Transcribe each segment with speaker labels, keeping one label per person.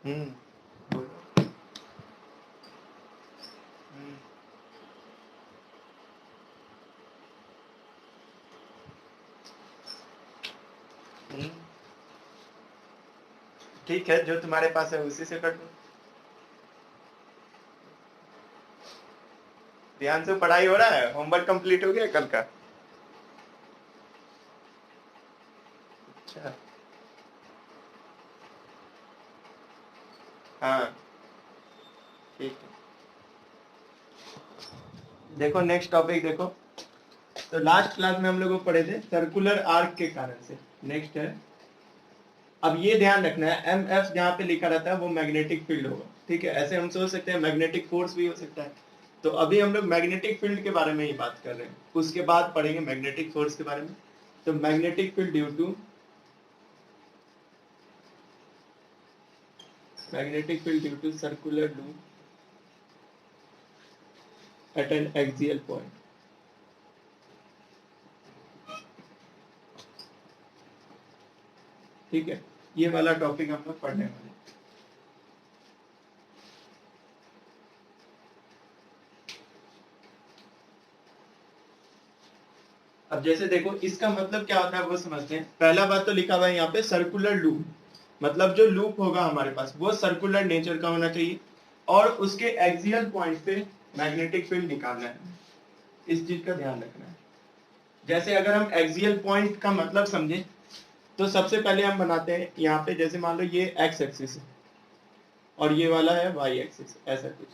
Speaker 1: बोलो। ठीक है, जो तुम्हारे पास है उसी से कर दो। ध्यान से पढ़ाई हो रहा है? होमवर्क कंप्लीट हो गया कल का? अच्छा, हाँ ठीक है। देखो नेक्स्ट टॉपिक देखो। तो लास्ट क्लास में हम लोग पढ़े थे सर्कुलर आर्क के कारण से। नेक्स्ट है, अब ये ध्यान रखना है एम एफ जहाँ पे लिखा रहता है वो मैग्नेटिक फील्ड होगा। ठीक है, ऐसे हम सोच सकते हैं मैग्नेटिक फोर्स भी हो सकता है। तो अभी हम लोग मैग्नेटिक फील्ड के बारे में ही बात कर रहे हैं, उसके बाद पढ़ेंगे मैग्नेटिक फोर्स के बारे में। तो magnetic field due to circular loop at an axial point. ठीक है, ये वाला टॉपिक हम लोग पढ़ने वाले हैं। अब जैसे देखो इसका मतलब क्या होता है वो समझते हैं। पहला बात तो लिखा हुआ है यहाँ पे सर्कुलर लूप, मतलब जो लूप होगा हमारे पास वो सर्कुलर नेचर का होना चाहिए और उसके एक्सियल पॉइंट पे मैग्नेटिक फील्ड निकालना है। इस चीज का ध्यान रखना है। जैसे अगर हम एक्सियल पॉइंट का मतलब समझे तो सबसे पहले हम बनाते हैं यहाँ पे, जैसे मान लो ये एक्स एक्सिस है और ये वाला है वाई एक्सिस, ऐसा कुछ।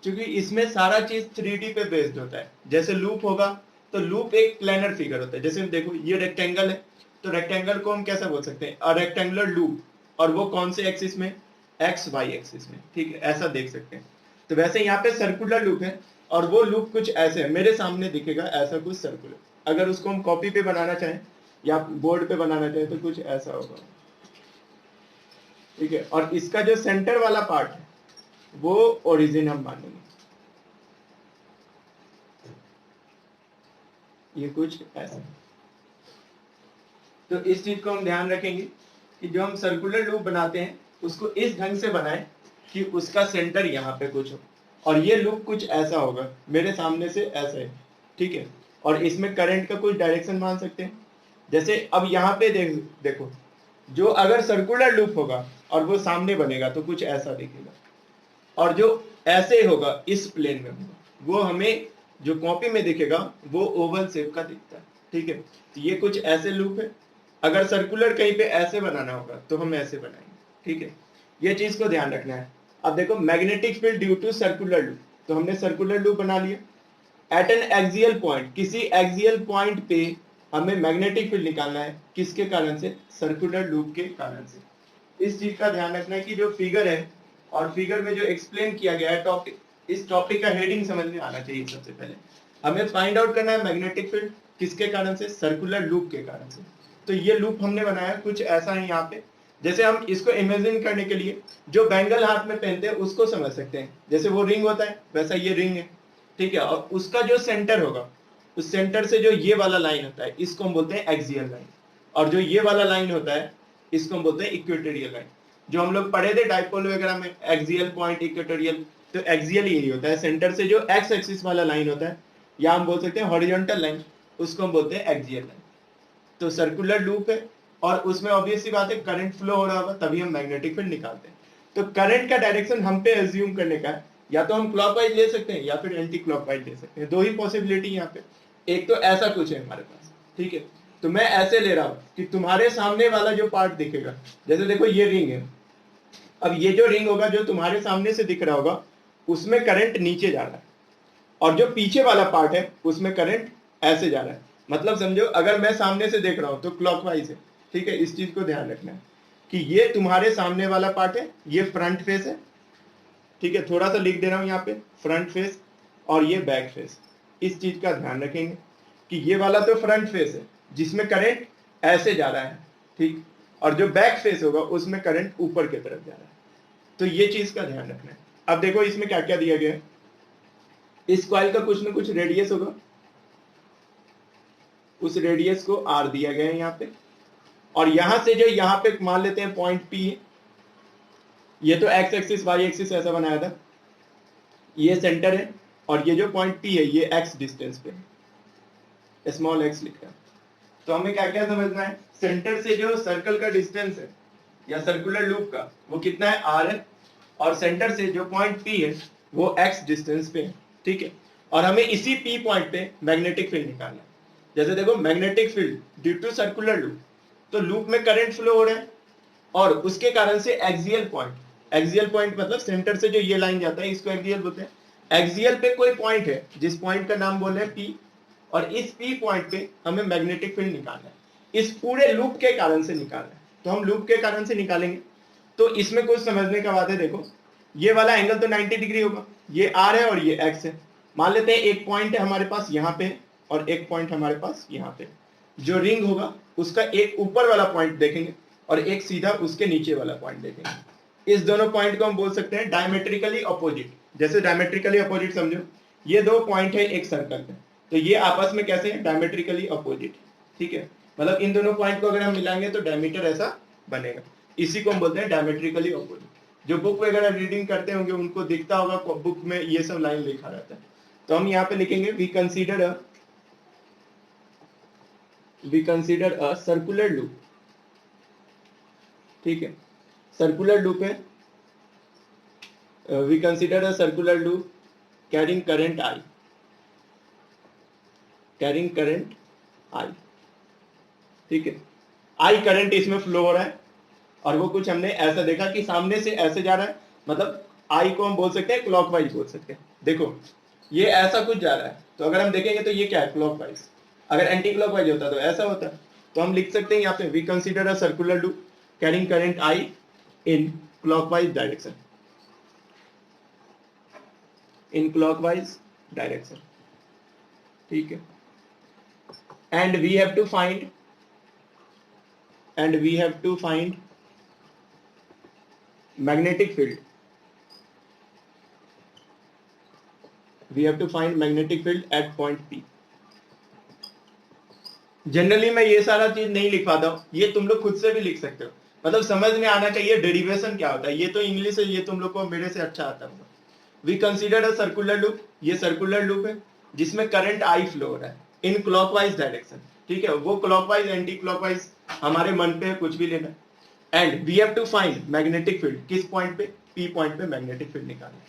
Speaker 1: क्योंकि इसमें सारा चीज 3D पे बेस्ड होता है। जैसे लूप होगा तो लूप एक प्लेनर फिगर होता है। जैसे देखो ये रेक्टेंगल है, तो रेक्टेंगल को हम कैसे बोल सकते हैं, अ रेक्टेंगुलर लूप। और वो कौन से एक्सिस में, एक्स वाई एक्सिस में। ठीक है, ऐसा देख सकते हैं। तो वैसे यहाँ पे सर्कुलर लूप है और वो लूप कुछ ऐसे है, मेरे सामने दिखेगा ऐसा कुछ सर्कुलर। अगर उसको हम कॉपी पे बनाना चाहें या बोर्ड पे बनाना चाहें तो कुछ ऐसा होगा। ठीक है, और इसका जो सेंटर वाला पार्ट है वो ओरिजिन हम मानेंगे। ये कुछ ऐसा। तो इस चीज को हम ध्यान रखेंगे कि जो हम सर्कुलर लूप बनाते हैं उसको इस ढंग से बनाएं कि उसका सेंटर यहाँ पे कुछ हो और ये लूप कुछ ऐसा होगा, मेरे सामने से ऐसा है। ठीक है, और इसमें करंट का कुछ डायरेक्शन मान सकते हैं। जैसे अब यहाँ पे देखो, जो अगर सर्कुलर लूप होगा और वो सामने बनेगा तो कुछ ऐसा दिखेगा, और जो ऐसे होगा इस प्लेन में होगा वो हमें जो कॉपी में दिखेगा वो ओवल शेप का दिखता है। ठीक है, तो ये कुछ ऐसे लूप है। अगर सर्कुलर कहीं पे ऐसे बनाना होगा तो हम ऐसे बनाएंगे। ठीक है, ये चीज को ध्यान रखना है। अब देखो magnetic field due to circular loop, तो हमने सर्कुलर लूप बना लिया। एट एन एक्सियल पॉइंट, किसी एक्सियल पॉइंट पे हमें मैग्नेटिक फील्ड निकालना है, किसके कारण से, सर्कुलर लूप के कारण से। इस चीज का ध्यान रखना है कि जो फिगर है और फिगर में जो एक्सप्लेन किया गया है टॉपिक, इस टॉपिक का हेडिंग समझ में आना चाहिए। सबसे पहले हमें फाइंड आउट करना है मैग्नेटिक फील्ड किसके कारण से, सर्कुलर लूप के कारण से। तो ये लूप हमने बनाया कुछ ऐसा है यहाँ पे। जैसे हम इसको इमेजिन करने के लिए जो बैंगल हाथ में पहनते हैं उसको समझ सकते हैं। जैसे वो रिंग होता है वैसा ये रिंग है। ठीक है, और उसका जो सेंटर होगा, उस सेंटर से जो ये वाला लाइन होता है इसको हम बोलते हैं एक्सियल लाइन, और जो ये वाला लाइन होता है इसको हम बोलते हैं इक्वेटोरियल लाइन। जो हम लोग पढ़े थे डाइपोल वगैरह में, एक्सियल पॉइंट इक्वेटोरियल, तो एक्सियल यही होता है। सेंटर से जो एक्स एक्सिस वाला लाइन होता है या हम बोल सकते हैं हॉरिजॉन्टल लाइन, उसको हम बोलते हैं एक्सियल लाइन। तो सर्कुलर लूप है और उसमें ऑब्वियस सी बात है करंट फ्लो हो रहा होगा, तभी हम मैग्नेटिक फील्ड निकालते हैं। तो करंट का डायरेक्शन हम पे एज्यूम करने का है, या तो हम क्लॉकवाइज ले सकते हैं या फिर एंटी क्लॉकवाइज ले सकते हैं। दो ही पॉसिबिलिटी यहाँ पे। एक तो ऐसा कुछ है हमारे पास, ठीक है, तो मैं ऐसे ले रहा हूं कि तुम्हारे सामने वाला जो पार्ट दिखेगा, जैसे देखो ये रिंग है, अब ये जो रिंग होगा जो तुम्हारे सामने से दिख रहा होगा उसमें करंट नीचे जा रहा है, और जो पीछे वाला पार्ट है उसमें करंट ऐसे जा रहा है। मतलब समझो अगर मैं सामने से देख रहा हूं तो क्लॉकवाइज है। ठीक है, इस चीज को ध्यान रखना है कि ये तुम्हारे सामने वाला पार्ट है, ये फ्रंट फेस है। ठीक है, थोड़ा सा लिख दे रहा हूं यहाँ पे, फ्रंट फेस और ये बैक फेस। इस चीज का ध्यान रखेंगे कि ये वाला तो फ्रंट फेस है जिसमें करंट ऐसे जा रहा है, ठीक, और जो बैक फेस होगा उसमें करंट ऊपर की तरफ जा रहा है। तो ये चीज का ध्यान रखना है। अब देखो इसमें क्या क्या दिया गया है। इस कॉइल का कुछ ना कुछ रेडियस होगा, उस रेडियस को आर दिया गया है यहाँ पे, और यहां से जो यहाँ पे मान लेते हैं पॉइंट पी, ये तो एक्स एक्सिस वाई एक्सिस ऐसा बनाया था, ये सेंटर है और ये जो पॉइंट पी है ये एक्स डिस्टेंस पे है, स्मॉल एक्स लिखा है। तो हमें क्या क्या समझना है, सेंटर से जो सर्कल का डिस्टेंस है या सर्कुलर लूप का वो कितना है, आर है, और सेंटर से जो पॉइंट पी है वो एक्स डिस्टेंस पे है, ठीक है। और हमें इसी पी पॉइंट पे मैग्नेटिक फील्ड निकालना है। जैसे देखो magnetic field due to circular loop, तो लूप में करंट फ्लो हो रहा है और उसके कारण से एक्सियल पॉइंट मतलब सेंटर से जो ये लाइन जाता है इसको एक्सियल बोलते हैं। एक्सियल पे कोई पॉइंट है जिस पॉइंट का नाम बोल रहे हैं पी, और इस पी पॉइंट पे हमें मैग्नेटिक फील्ड निकालना है, इस पूरे लूप के कारण से निकालना है। तो हम लूप के कारण से निकालेंगे। तो इसमें कुछ समझने का बात है, देखो ये वाला एंगल तो 90 डिग्री होगा, ये आर है और ये एक्स है। मान लेते हैं एक पॉइंट है हमारे पास यहाँ पे और एक पॉइंट हमारे पास यहाँ पे, जो रिंग होगा उसका एक ऊपर वाला पॉइंट देखेंगे और एक सीधा उसके नीचे वाला पॉइंट देखेंगे। इस दोनों पॉइंट को हम बोल सकते हैं डायमेट्रिकली अपोजिट। जैसे डायमेट्रिकली अपोजिट समझो, ये दो पॉइंट है एक सर्कल पे, तो ये आपस में कैसे है, डायमेट्रिकली अपोजिट, ठीक है। मतलब इन दोनों पॉइंट को अगर हम मिलाएंगे तो डायमीटर ऐसा बनेगा, इसी को हम बोलते हैं डायमेट्रिकली अपोजिट। जो बुक वगैरह रीडिंग करते होंगे उनको दिखता होगा बुक में ये सब लाइन लिखा रहता है। तो हम यहाँ पे लिखेंगे we consider a circular loop, ठीक है, सर्कुलर लूप है, we consider a circular loop carrying current I, ठीक है। आई करंट इसमें फ्लो हो रहा है और वो कुछ हमने ऐसा देखा कि सामने से ऐसे जा रहा है, मतलब आई को हम बोल सकते हैं क्लॉकवाइज बोल सकते हैं। देखो ये ऐसा कुछ जा रहा है, तो अगर हम देखेंगे तो ये क्या है, क्लॉकवाइज। अगर एंटी क्लॉकवाइज होता तो ऐसा होता। तो हम लिख सकते हैं यहाँ पे we consider a circular loop carrying current I in clockwise direction, ठीक है। And we have to find magnetic field, at point P। Generally मैं ये सारा चीज नहीं लिख पाता हूं, ये तुम लोग खुद से भी लिख सकते हो, मतलब समझ में आना चाहिए डेरिवेशन क्या होता है। ये तो इंग्लिश है, ये तुम लोग को मेरे से अच्छा आता होगा। We consider a circular loop, ये सर्कुलर लूप है जिसमें करंट आई फ्लो हो रहा है इन क्लॉकवाइज डायरेक्शन, ठीक है। वो क्लॉकवाइज एंटी क्लॉकवाइज हमारे मन पे कुछ भी लेना। And we have to find magnetic field, किस पॉइंट पे, पी पॉइंट पे मैग्नेटिक फील्ड निकालना।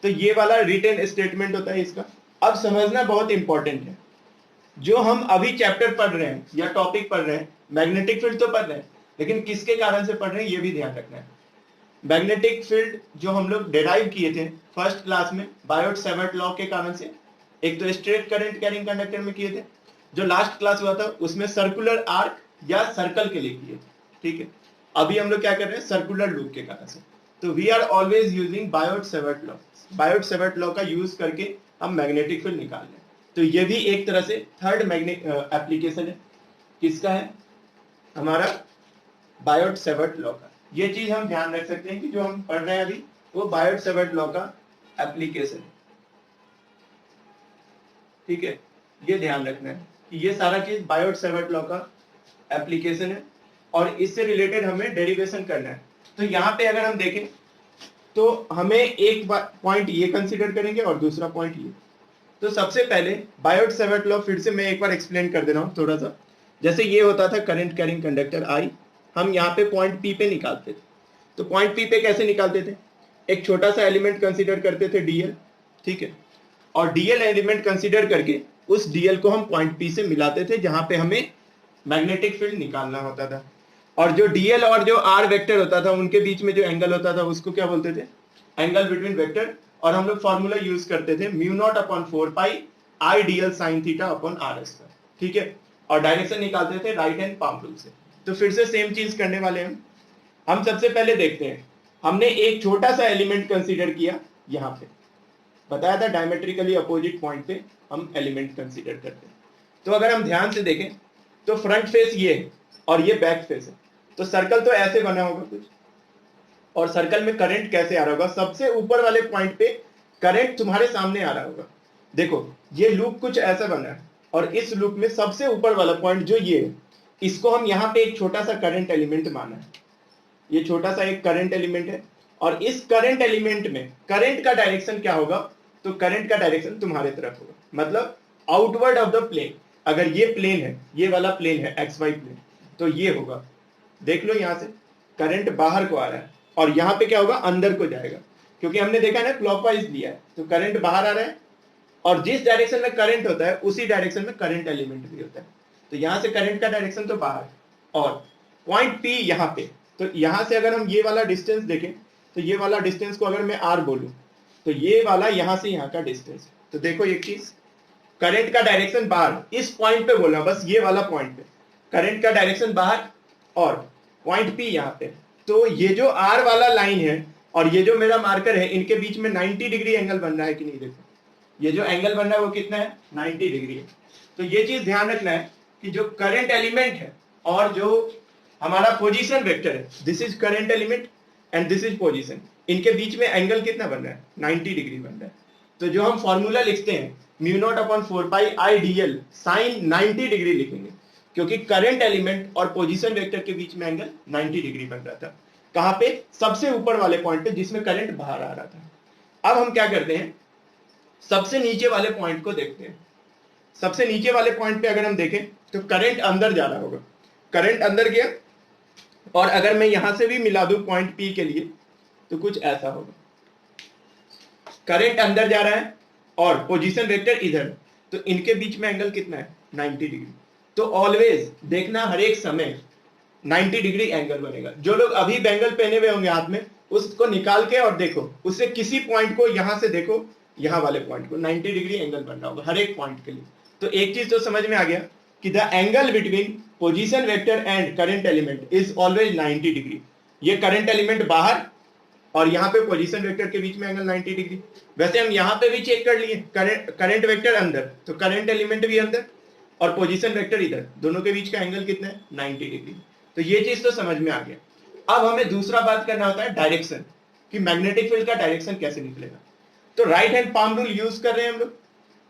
Speaker 1: तो ये वाला रिटन स्टेटमेंट होता है इसका। अब समझना बहुत इंपॉर्टेंट है, जो हम अभी चैप्टर पढ़ रहे हैं या टॉपिक पढ़ रहे हैं, मैग्नेटिक फील्ड तो पढ़ रहे हैं, लेकिन किसके कारण से पढ़ रहे हैं ये भी ध्यान रखना है। मैग्नेटिक फील्ड जो हम लोग डिराइव किए थे फर्स्ट क्लास में बायोट-सैवर्ट लॉ के कारण से, एक तो स्ट्रेट करंट कैरिंग कंडक्टर में किए थे, जो लास्ट क्लास हुआ था उसमें सर्कुलर आर्क या सर्कल के लिए किए थे, ठीक है। अभी हम लोग क्या कर रहे हैं, सर्कुलर लूप के कारण से। तो we are always using Biot Savart law का यूज करके हम मैग्नेटिक फील्ड निकाल रहे हैं। तो ये भी एक तरह से थर्ड मैग्नेट एप्लीकेशन है, किसका है, हमारा बायोट-सैवर्ट लॉ का। ये चीज हम ध्यान रख सकते हैं कि जो हम पढ़ रहे हैं अभी वो बायोट-सैवर्ट लॉ का एप्लीकेशन है, ठीक है। ये ध्यान रखना है कि ये सारा चीज बायोट-सैवर्ट लॉ का एप्लीकेशन है और इससे रिलेटेड हमें डेरिवेशन करना है। तो यहाँ पे अगर हम देखें तो हमें एक पॉइंट ये कंसीडर करेंगे और दूसरा पॉइंट ये। तो सबसे पहले बायोट-सैवर्ट लॉ फिर से मैं एक बार एक्सप्लेन कर दे रहा हूँ थोड़ा सा। जैसे ये होता था करंट कैरिंग कंडक्टर आई, हम यहाँ पे पॉइंट पी पे निकालते थे। तो पॉइंट पी पे कैसे निकालते थे, एक छोटा सा एलिमेंट कंसीडर करते थे डीएल, ठीक है, और डीएल एलिमेंट कंसीडर करके उस डीएल को हम पॉइंट पी से मिलाते थे जहां पे हमें मैग्नेटिक फील्ड निकालना होता था। और जो डीएल और जो आर वेक्टर होता था उनके बीच में जो एंगल होता था उसको क्या बोलते थे, एंगल बिटवीन वेक्टर। और हम लोग फॉर्मूला यूज करते थे μ0/4 pi I DL sine theta upon R square, ठीक है। और डायरेक्शन निकालते थे राइट हैंड पाम रूल से। तो फिर से सेम चीज करने वाले हैं हम सबसे पहले देखते हैं, हमने एक छोटा सा एलिमेंट कंसीडर किया, यहाँ पे बताया था डायमेट्रिकली अपोजिट पॉइंट पे हम एलिमेंट कंसीडर करते हैं। तो अगर हम ध्यान से देखें तो फ्रंट फेस ये है और ये बैक फेस है। तो सर्कल तो ऐसे बना होगा कुछ, और सर्कल में करंट कैसे आ रहा होगा, सबसे ऊपर वाले पॉइंट पे करंट तुम्हारे सामने आ रहा होगा। देखो ये लूप कुछ ऐसा बना है और इस लूप में सबसे ऊपर वाला पॉइंट जो ये है, इसको हम यहाँ पे एक छोटा सा करंट एलिमेंट माना है। ये छोटा सा एक करंट एलिमेंट है और इस करंट एलिमेंट में करंट का डायरेक्शन क्या होगा, तो करंट का डायरेक्शन तुम्हारे तरफ होगा, मतलब आउटवर्ड ऑफ द प्लेन। अगर ये प्लेन है, ये वाला प्लेन है एक्स वाई प्लेन, तो ये होगा, देख लो यहां से करंट बाहर को आ रहा है और यहां पे क्या होगा, अंदर को जाएगा, क्योंकि हमने देखा ना क्लॉकवाइज दिया है, तो करंट बाहर आ रहा है और जिस डायरेक्शन में करंट होता है उसी डायरेक्शन में करंट एलिमेंट भी होता है। तो यहां से करंट का डायरेक्शन तो बाहर, और पॉइंट पी यहां पे, तो यहां से अगर हम ये वाला डिस्टेंस देखें, तो ये वाला डिस्टेंस को अगर मैं आर बोलूं, तो ये वाला यहां से यहां का डिस्टेंस। तो देखो एक चीज, करंट का डायरेक्शन बाहर, इस पॉइंट पे बोलना, बस ये वाला पॉइंट पे करंट का डायरेक्शन बाहर और पॉइंट पी यहाँ पे। तो ये जो आर वाला लाइन है और ये जो मेरा मार्कर है, इनके बीच में 90 डिग्री एंगल बन रहा है कि नहीं, देखो ये जो एंगल बन रहा है वो कितना है, 90 डिग्री है। तो ये चीज ध्यान रखना है कि जो करंट एलिमेंट है और जो हमारा पोजीशन वेक्टर है, this is current element and this is position, इनके बीच में एंगल कितना बन रहा है, 90 डिग्री बन रहा है। तो जो हम फॉर्मूला लिखते हैं μ0/4π/IDL साइन 90 डिग्री लिखेंगे, क्योंकि करंट एलिमेंट और पोजीशन वेक्टर के बीच में एंगल 90 डिग्री बन रहा था। कहां पे, सबसे ऊपर वाले पॉइंट पे जिसमें करंट बाहर आ रहा था। अब हम क्या करते हैं, सबसे नीचे वाले पॉइंट को देखते हैं। सबसे नीचे वाले पॉइंट पे अगर हम देखें तो करंट अंदर जा रहा होगा, करंट अंदर गया, और अगर मैं यहां से भी मिला दूं पॉइंट पी के लिए तो कुछ ऐसा होगा, करंट अंदर जा रहा है और पोजीशन वेक्टर इधर, तो इनके बीच में एंगल कितना है, 90 डिग्री। तो ऑलवेज देखना हर एक समय 90 डिग्री एंगल बनेगा। जो लोग अभी बैंगल पहने हुए होंगे हाथ में, उसको निकाल के और देखो, उससे किसी पॉइंट को यहां से देखो, यहां वाले पॉइंट को 90 डिग्री एंगल बन रहा होगा हर एक पॉइंट के लिए। तो एक चीज तो समझ में आ गया कि the angle between position vector and current element is always 90 degree. ये करंट एलिमेंट बाहर और यहाँ पे पोजीशन वेक्टर के बीच में एंगल 90 डिग्री। वैसे हम यहाँ पे भी चेक कर लिए, करंट वेक्टर अंदर, तो करंट एलिमेंट भी अंदर और पोजीशन वेक्टर इधर, दोनों के बीच का एंगल कितना है, 90 डिग्री। तो ये चीज तो समझ में आ गया। अब हमें दूसरा बात करना होता है डायरेक्शन, कि मैग्नेटिक फील्ड का डायरेक्शन कैसे निकलेगा। तो right hand palm rule use कर रहे हैं हम लोग।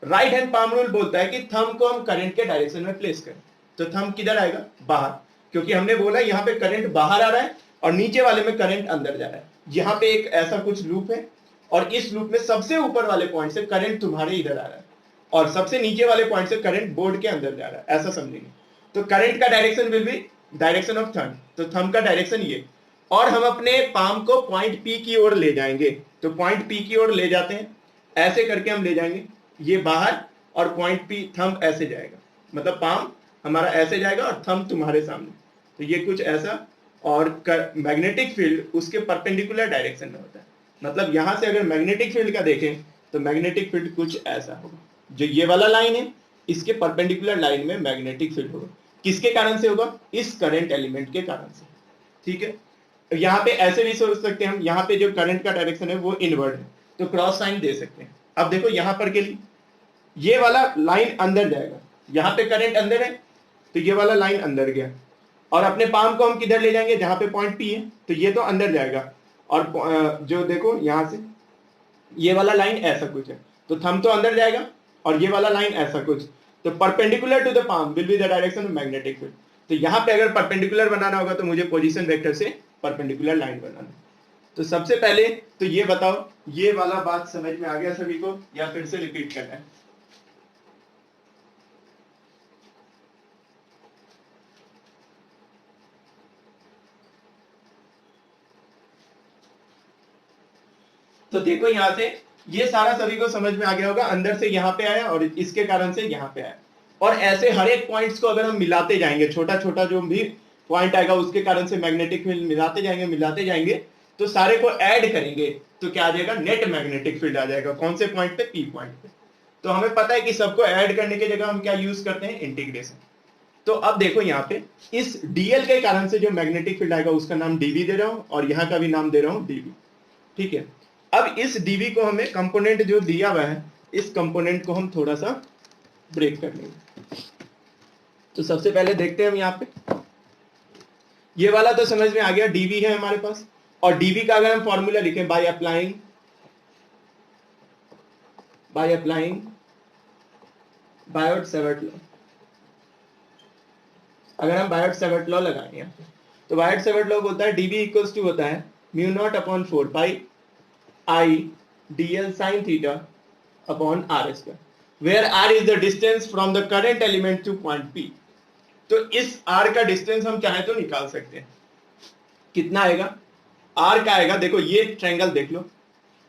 Speaker 1: राइट हैंड पाम रूल बोलता है कि थंब को हम करंट के डायरेक्शन में प्लेस करें। तो थंब किधर आएगा, बाहर, क्योंकि हमने बोला यहाँ पे करंट बाहर आ रहा है और नीचे वाले में करंट अंदर जा रहा है। यहाँ पे एक ऐसा कुछ लूप है और इस लूप में सबसे ऊपर वाले पॉइंट से करंट तुम्हारे इधर आ रहा है और सबसे नीचे वाले पॉइंट से करंट बोर्ड के अंदर जा रहा है, ऐसा समझेंगे। तो करंट का direction will be direction of thumb, तो थंब का डायरेक्शन ये, और हम अपने पाम को पॉइंट पी की ओर ले जाएंगे। तो पॉइंट पी की ओर ले जाते हैं, ऐसे करके हम ले जाएंगे, ये बाहर और पॉइंट पी, थंब ऐसे जाएगा, मतलब पाम हमारा ऐसे जाएगा और थंब तुम्हारे सामने। तो ये कुछ ऐसा, और मैग्नेटिक फील्ड उसके परपेंडिकुलर डायरेक्शन में होता है। मतलब यहां से अगर मैग्नेटिक फील्ड का देखें तो मैग्नेटिक फील्ड कुछ ऐसा होगा, जो ये वाला लाइन है इसके परपेंडिकुलर लाइन में मैग्नेटिक फील्ड होगा। किसके कारण से होगा, इस करंट एलिमेंट के कारण से, ठीक है। यहाँ पे ऐसे भी सोच सकते हैं हम, यहाँ पे जो करंट का डायरेक्शन है वो इनवर्ड है, तो क्रॉस साइन दे सकते हैं। अब देखो यहाँ पर के लिए ये वाला लाइन अंदर जाएगा, यहाँ पे करंट अंदर है तो ये वाला लाइन अंदर गया, और अपने पाम को हम किधर ले जाएंगे, जहां पे पॉइंट पी है, तो ये तो अंदर जाएगा, और जो देखो यहां से ये वाला लाइन ऐसा कुछ है, तो थंब तो अंदर जाएगा और ये वाला लाइन ऐसा कुछ, तो perpendicular to the palm will be the direction of magnetic field. तो यहाँ पे अगर परपेंडिकुलर बनाना होगा तो मुझे पोजीशन वेक्टर से परपेंडिकुलर लाइन बनाना। तो सबसे पहले तो ये बताओ, ये वाला बात समझ में आ गया सभी को या फिर से रिपीट करना है? तो देखो यहां से ये सारा सभी को समझ में आ गया होगा, अंदर से यहां पे आया और इसके कारण से यहां पे आया, और ऐसे हर एक पॉइंट्स को अगर हम मिलाते जाएंगे, छोटा छोटा जो भी पॉइंट आएगा उसके कारण से मैग्नेटिक फील्ड मिलाते जाएंगे, तो सारे को ऐड करेंगे तो क्या आ जाएगा, नेट मैग्नेटिक फील्ड आ जाएगा। कौन से पॉइंट पे, पी पॉइंट पे। तो हमें पता है कि सबको ऐड करने की जगह हम क्या यूज करते हैं, इंटीग्रेशन। तो अब देखो यहाँ पे इस डीएल के कारण से जो मैग्नेटिक फील्ड आएगा उसका नाम डीवी दे रहा हूं और यहाँ का भी नाम दे रहा हूं डीवी, ठीक है। अब इस डीवी को हमें कंपोनेंट जो दिया हुआ है, इस कंपोनेंट को हम थोड़ा सा ब्रेक कर लेंगे। तो सबसे पहले देखते हैं हम यहाँ पे, ये वाला तो समझ में आ गया, डीवी है हमारे पास, और डीवी का अगर हम फॉर्मूला लिखें बाय अप्लाइंग बायोट-सैवर्ट लॉ, अगर हम बायोट-सैवर्ट लॉ लगाएं यहाँ पे, तो बायोट-सैवर्ट लॉ बोलता है डीवी इक्वल्स टू होता है mu naught upon 4 pi I dl sin theta upon r square, where r is the distance from the current element to point P. तो इस r का डिस्टेंस हम चाहे तो निकाल सकते हैं। कितना आएगा? r का आएगा, देखो ये ट्रायंगल देख लो,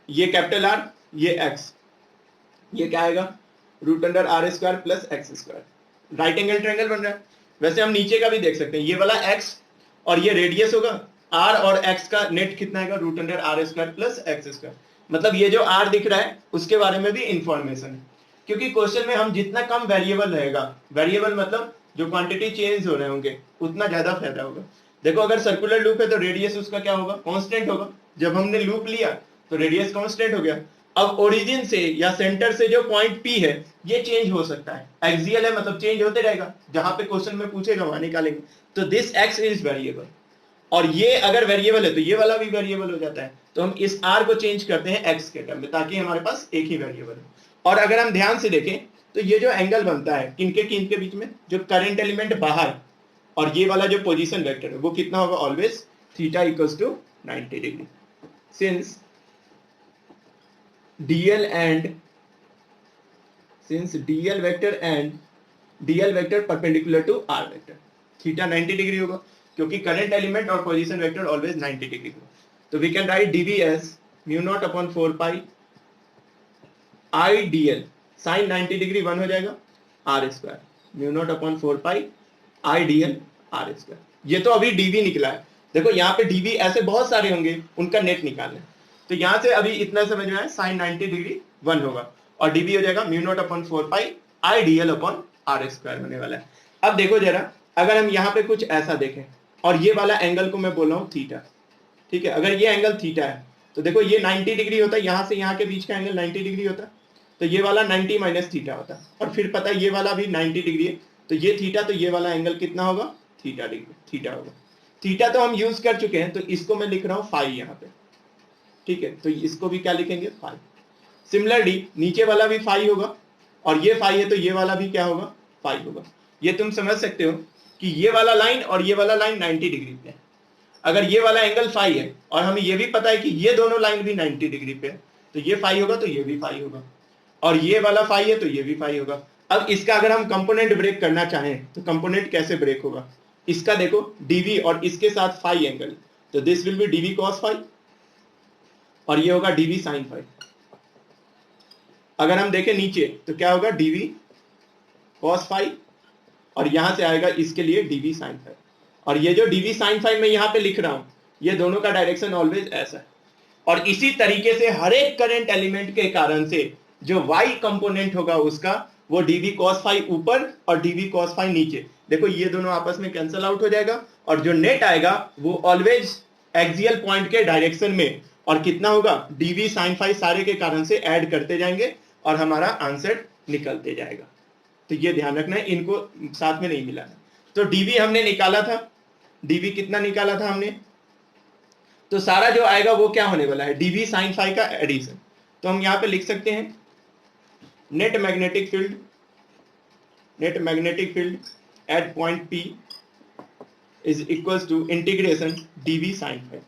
Speaker 1: ये कैपिटल R, ये x, ये क्या आएगा? Root under are square plus x square. Right angle triangle बन रहा है। वैसे हम नीचे का भी देख सकते हैं, ये वाला x और ये रेडियस होगा, r और x का नेट कितना आएगा? Root under are square plus x square. मतलब ये जो r दिख रहा है उसके बारे में भी इंफॉर्मेशन है, क्योंकि क्वेश्चन में हम जितना कम वेरिएबल रहेगा, वेरिएबल मतलब जो क्वांटिटी चेंज हो रहे होंगे, उतना ज्यादा फायदा होगा। देखो अगर सर्कुलर लूप है तो रेडियस उसका क्या होगा? कांस्टेंट होगा। जब हमने लूप लिया तो रेडियस कांस्टेंट हो गया। अब ओरिजिन से या सेंटर से जो पॉइंट P है ये चेंज हो सकता है, एक्सियल है मतलब चेंज होते रहेगा, जहां पे क्वेश्चन में पूछेगा वहां निकालेंगे। तो दिस x इज वेरिएबल, और ये अगर वेरिएबल है तो ये वाला भी वेरिएबल हो जाता है। तो हम इस r को चेंज करते हैं x के टर्म में, ताकि हमारे पास एक ही वेरिएबल है। और अगर हम ध्यान से देखें तो ये जो एंगल बनता है किनके बीच में, जो करंट एलिमेंट बाहर और ये वाला जो पोजीशन वेक्टर है वो कितना होगा? Always theta equals to 90 degree. Since dl vector perpendicular to r vector, theta 90 degree होगा, क्योंकि करंट एलिमेंट और पोजीशन वेक्टर ऑलवेज 90 डिग्री होगा। तो we can write dv as mu naught upon 4 pi I dl sin 90 degree 1 हो जाएगा r square, mu naught upon 4 pi I dl r square. ये तो अभी dv निकला है। देखो यहाँ पे dv ऐसे बहुत सारे होंगे, उनका नेट निकालना है। तो यहां से अभी इतना समझ में आया, sin 90 डिग्री 1 होगा, और dv हो जाएगा mu naught upon 4 pi I dl upon r square होने वाला है। अब देखो जरा, अगर हम यहाँ पे कुछ ऐसा देखें और ये वाला एंगल को मैं बोल रहा हूँ थीटा, ठीक है, अगर ये एंगल थीटा है तो देखो ये 90 डिग्री होता है, यहाँ से यहाँ के बीच का एंगल 90 डिग्री होता है, तो ये वाला 90 माइनस थीटा होता है। और फिर पता है ये वाला भी 90 डिग्री है, तो ये थीटा, तो ये वाला एंगल कितना होगा? थीटा डिग्री, थीटा होगा। थीटा तो हम यूज कर चुके हैं, तो इसको मैं लिख रहा हूँ फाई यहाँ पे, ठीक है, तो इसको भी क्या लिखेंगे? फाई। सिमिलरली नीचे वाला भी फाई होगा, और ये फाई है तो ये वाला भी क्या होगा? फाई होगा। ये तुम समझ सकते हो कि ये वाला लाइन और ये वाला लाइन 90 डिग्री पे है। अगर ये वाला एंगल फाई है और हमें ये भी पता है कि ये दोनों लाइन भी 90 डिग्री पे है, तो ये फाई होगा तो ये भी फाई होगा, और ये वाला फाई है तो ये भी फाई होगा। अब इसका अगर हम कंपोनेंट ब्रेक करना चाहें तो कंपोनेंट कैसे ब्रेक होगा? इसका देखो dv और इसके साथ फाई एंगल, तो this will be dv cos phi, और ये होगा dv sin फाई। अगर हम देखें नीचे तो क्या होगा? dv cos फाई, और यहां से आएगा इसके लिए dv sin फाई। और ये जो dv sin फाई मैं यहां पे लिख रहा हूं, ये दोनों का डायरेक्शन ऑलवेज ऐसा है। और इसी तरीके से हर एक करंट एलिमेंट के कारण से जो y कंपोनेंट होगा उसका, वो dv cos फाई ऊपर और dv cos फाई नीचे। देखो ये दोनों आपस में कैंसल आउट हो जाएगा, और जो नेट आएगा वो ऑलवेज एक्सियल पॉइंट के डायरेक्शन में, और कितना होगा? dv sin फाई सारे के कारण से ऐड करते जाएंगे और हमारा आंसर निकलते जाएगा। तो ये ध्यान रखना है, इनको साथ में नहीं मिलाना। तो dv हमने निकाला था, dv कितना निकाला था हमने? तो सारा जो आएगा वो क्या होने वाला है? dv sin फाई का एडिशन। तो हम यहां पे लिख सकते हैं net magnetic field at point P is equals to integration dv sin phi.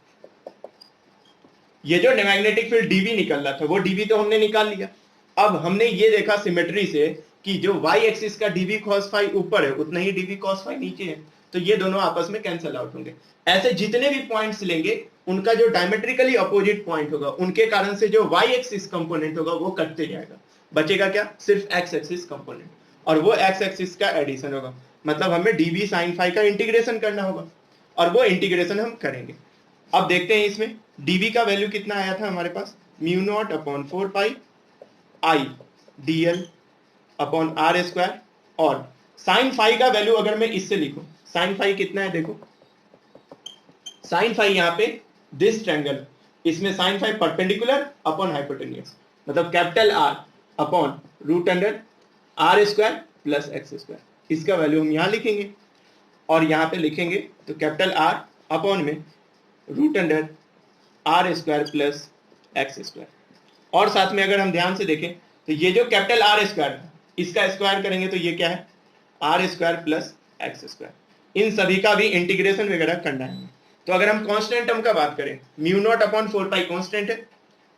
Speaker 1: ये जो मैग्नेटिक फील्ड dv निकल रहा था वो dv तो हमने निकाल लिया। अब हमने ये देखा सिमेट्री से कि जो y एक्सिस का dv cos फाई ऊपर है उतना ही dv cos फाई नीचे है, तो ये दोनों आपस में कैंसिल आउट होंगे। ऐसे जितने भी पॉइंट्स लेंगे उनका जो डायमेट्रिकली अपोजिट पॉइंट होगा उनके कारण से जो y एक्सिस कंपोनेंट होगा वो कटते जाएगा, बचेगा क्या? सिर्फ x एक्सिस कंपोनेंट, और वो x एक्सिस का एडिशन होगा। मतलब हमें dv sin फाई का इंटीग्रेशन करना होगा, और वो इंटीग्रेशन हम करेंगे। अब देखते हैं इसमें dv का वैल्यू कितना आया था हमारे पास? Mu naught upon 4 pi I dl upon R square, और साइन फाई का वैल्यू अगर मैं इससे लिखूं, साइन फाई कितना है? देखो साइन फाई यहाँ पे दिस ट्रायंगल, इसमें sine phi perpendicular upon hypotenuse, मतलब capital R upon root under are square plus x square. इसका वैल्यू हम यहाँ लिखेंगे, और यहाँ पे लिखेंगे तो कैपिटल R अपॉन में root under are square plus x square. और साथ में अगर हम ध्यान से देखें तो ये जो कैपिटल आर स्क्वायर इसका स्क्वायर करेंगे तो ये क्या है? R square plus x square. इन सभी का भी इंटीग्रेशन वगैरह करना है। तो अगर हम कांस्टेंट टर्म का बात करें, म्यू नॉट अपॉन 4 पाई कांस्टेंट है,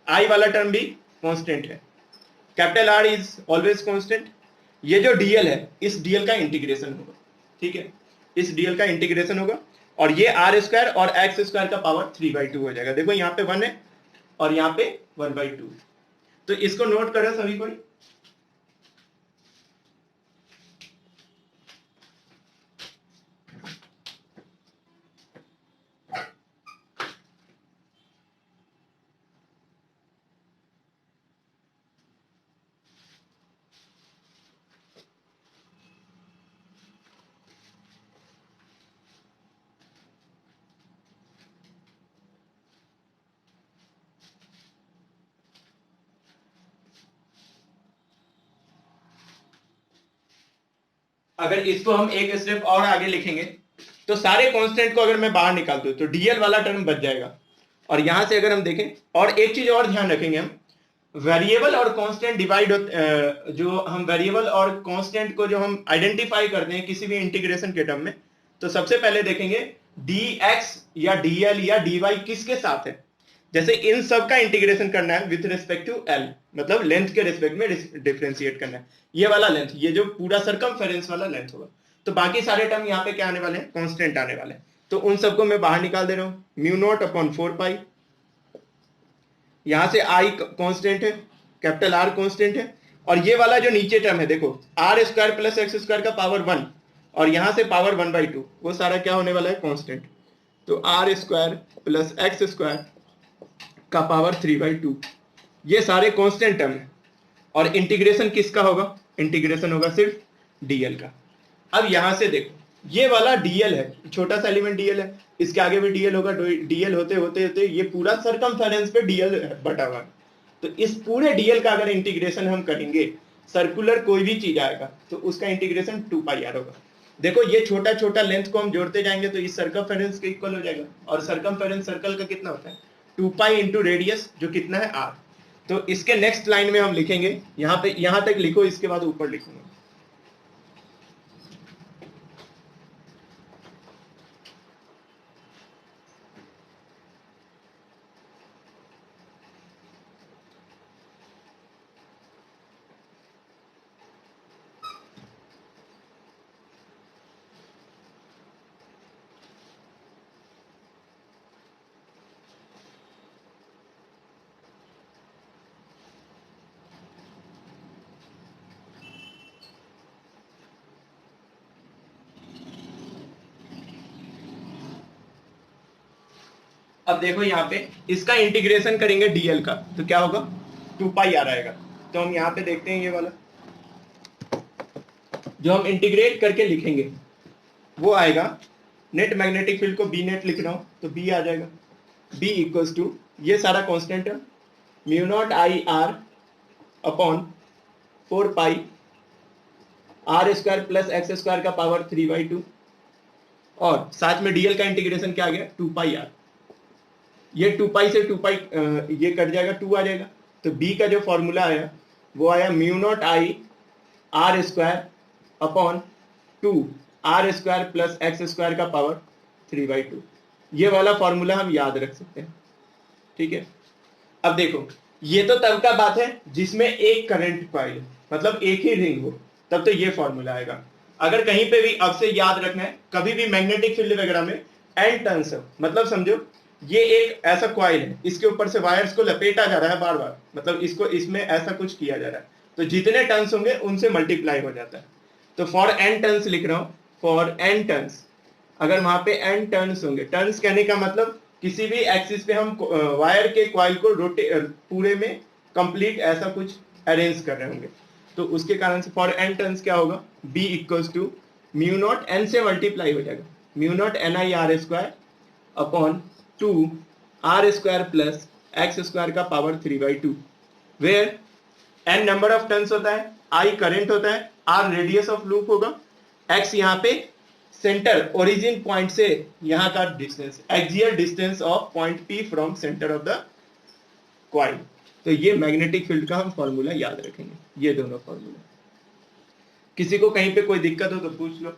Speaker 1: आई वाला टर्म भी कांस्टेंट है, capital are is always constant. ये जो डीएल है, इस डीएल का इंटीग्रेशन होगा, ठीक है, इस डीएल का इंटीग्रेशन होगा, और ये आर स्क्वायर और एक्स स्क्वायर का पावर 3/2 हो जाएगा। देखो यहाँ पे 1 है और यहाँ पे 1/2, तो इसको नोट करो सभी कोई। अगर इसको हम एक स्टेप और आगे लिखेंगे, तो सारे कांस्टेंट को अगर मैं बाहर निकाल दूं तो डीएल वाला टर्म बच जाएगा। और यहां से अगर हम देखें, और एक चीज और ध्यान रखेंगे, हम वेरिएबल और कांस्टेंट डिवाइड, जो हम वेरिएबल और कांस्टेंट को जो हम आइडेंटिफाई करते हैं किसी भी इंटीग्रेशन के टर्म में, तो सबसे पहले देखेंगे dx या dl या dy किसके साथ है। जैसे इन सब का इंटीग्रेशन करना है विथ रिस्पेक्ट टू l, मतलब लेंथ के रिस्पेक्ट में डिफरेंशिएट करना है। ये वाला लेंथ, ये जो पूरा सरकमफेरेंस वाला लेंथ होगा, तो बाकी सारे टर्म यहाँ पे क्या आने वाले हैं, कांस्टेंट आने वाले हैं। तो उन सबको मैं बाहर निकाल दे रहा हूं, म्यू नॉट अपॉन 4 पाई, यहां से आई कांस्टेंट है, कैपिटल आर कांस्टेंट है, और ये वाला जो नीचे टर्म है देखो, r square plus x square का पावर 1 और यहां से पावर 1/2, वो सारा क्या होने वाला है, कांस्टेंट। तो r square plus x square का पावर 3/2, ये सारे कांस्टेंट टर्म है। और इंटीग्रेशन किसका होगा, इंटीग्रेशन होगा सिर्फ डीएल का। अब यहां से देखो, ये वाला डीएल है, छोटा सा एलिमेंट डीएल है, इसके आगे भी डीएल होगा, डीएल होते होते होते ये पूरा सरकमफेरेंस पे डीएल बटा हुआ है। तो इस पूरे डीएल का अगर इंटीग्रेशन हम करेंगे, सर्कुलर कोई भी चीज आएगा तो उसका इंटीग्रेशन 2πr होगा। देखो ये छोटा छोटा लेंथ को हम जोड़ते जाएंगे तो इस सर्कमफेरेंस के इक्वल हो जाएगा, और सर्कमफेरेंस सर्कल का कितना होता है, 2π इंटू रेडियस, जो कितना है r। तो इसके नेक्स्ट लाइन में हम लिखेंगे, यहाँ पे, यहां तक लिखो, इसके बाद ऊपर लिखूंगा। अब देखो यहाँ पे इसका इंटीग्रेशन करेंगे डीएल का, तो क्या होगा, 2πr आएगा। तो हम यहाँ पे देखते हैं, ये वाला जो हम इंटीग्रेट करके लिखेंगे वो आएगा, नेट मैग्नेटिक फील्ड को बी नेट लिख रहा हूं तो बी आ जाएगा, बी इक्वल्स टू, ये सारा कांस्टेंट है, mu naught I r upon 4 pi r square plus x square का पावर 3/2, और साथ में डीएल का इंटीग्रेशन क्या आ गया, 2πr। ये 2π से 2π ये कट जाएगा, 2 आ जाएगा। तो b का जो फॉर्मूला आया वो आया mu naught I are square upon 2 are square plus x square का पावर 3/2। ये वाला फॉर्मूला हम याद रख सकते हैं, ठीक है। अब देखो, ये तो तब का बात है जिसमें एक करंट कॉइल, मतलब एक ही रिंग हो, तब तो ये फॉर्मूला आएगा। अगर कहीं पे भी, अब से याद रखना है, कभी भी मैग्नेटिक फील्ड वगैरह में एन टर्न्स, मतलब समझो ये एक ऐसा कॉइल है, इसके ऊपर से वायर्स को लपेटा जा रहा है बार बार, मतलब इसको, इसमें ऐसा कुछ किया जा रहा है, तो जितने टर्न्स होंगे उनसे मल्टीप्लाई हो जाता है। तो फॉर एन टर्न्स लिख रहा हूं, फॉर एन टर्न्स, अगर वहां पे एन टर्न्स होंगे, टर्न्स कहने का मतलब किसी भी एक्सिस पे हम वायर के कॉइल को पूरे में कंप्लीट ऐसा कुछ अरेंज कर रहे होंगे, तो उसके कारण से फॉर एन टर्न्स क्या होगा, B equals to mu naught, N से मल्टीप्लाई हो जाएगा, mu naught N I are square upon 2 are square plus x square का power 3/2, where N number of turns होता है, आई करंट होता है, आर रेडियस ऑफ लूप होगा, x यहाँ पे सेंटर ओरिजिन पॉइंट से यहाँ का distance, axial distance of point P from centre of the coil. तो ये मैग्नेटिक फील्ड का हम फॉर्मूला याद रखेंगे, ये दोनों फॉर्मूला। किसी को कहीं पे कोई दिक्कत हो तो पूछ लो।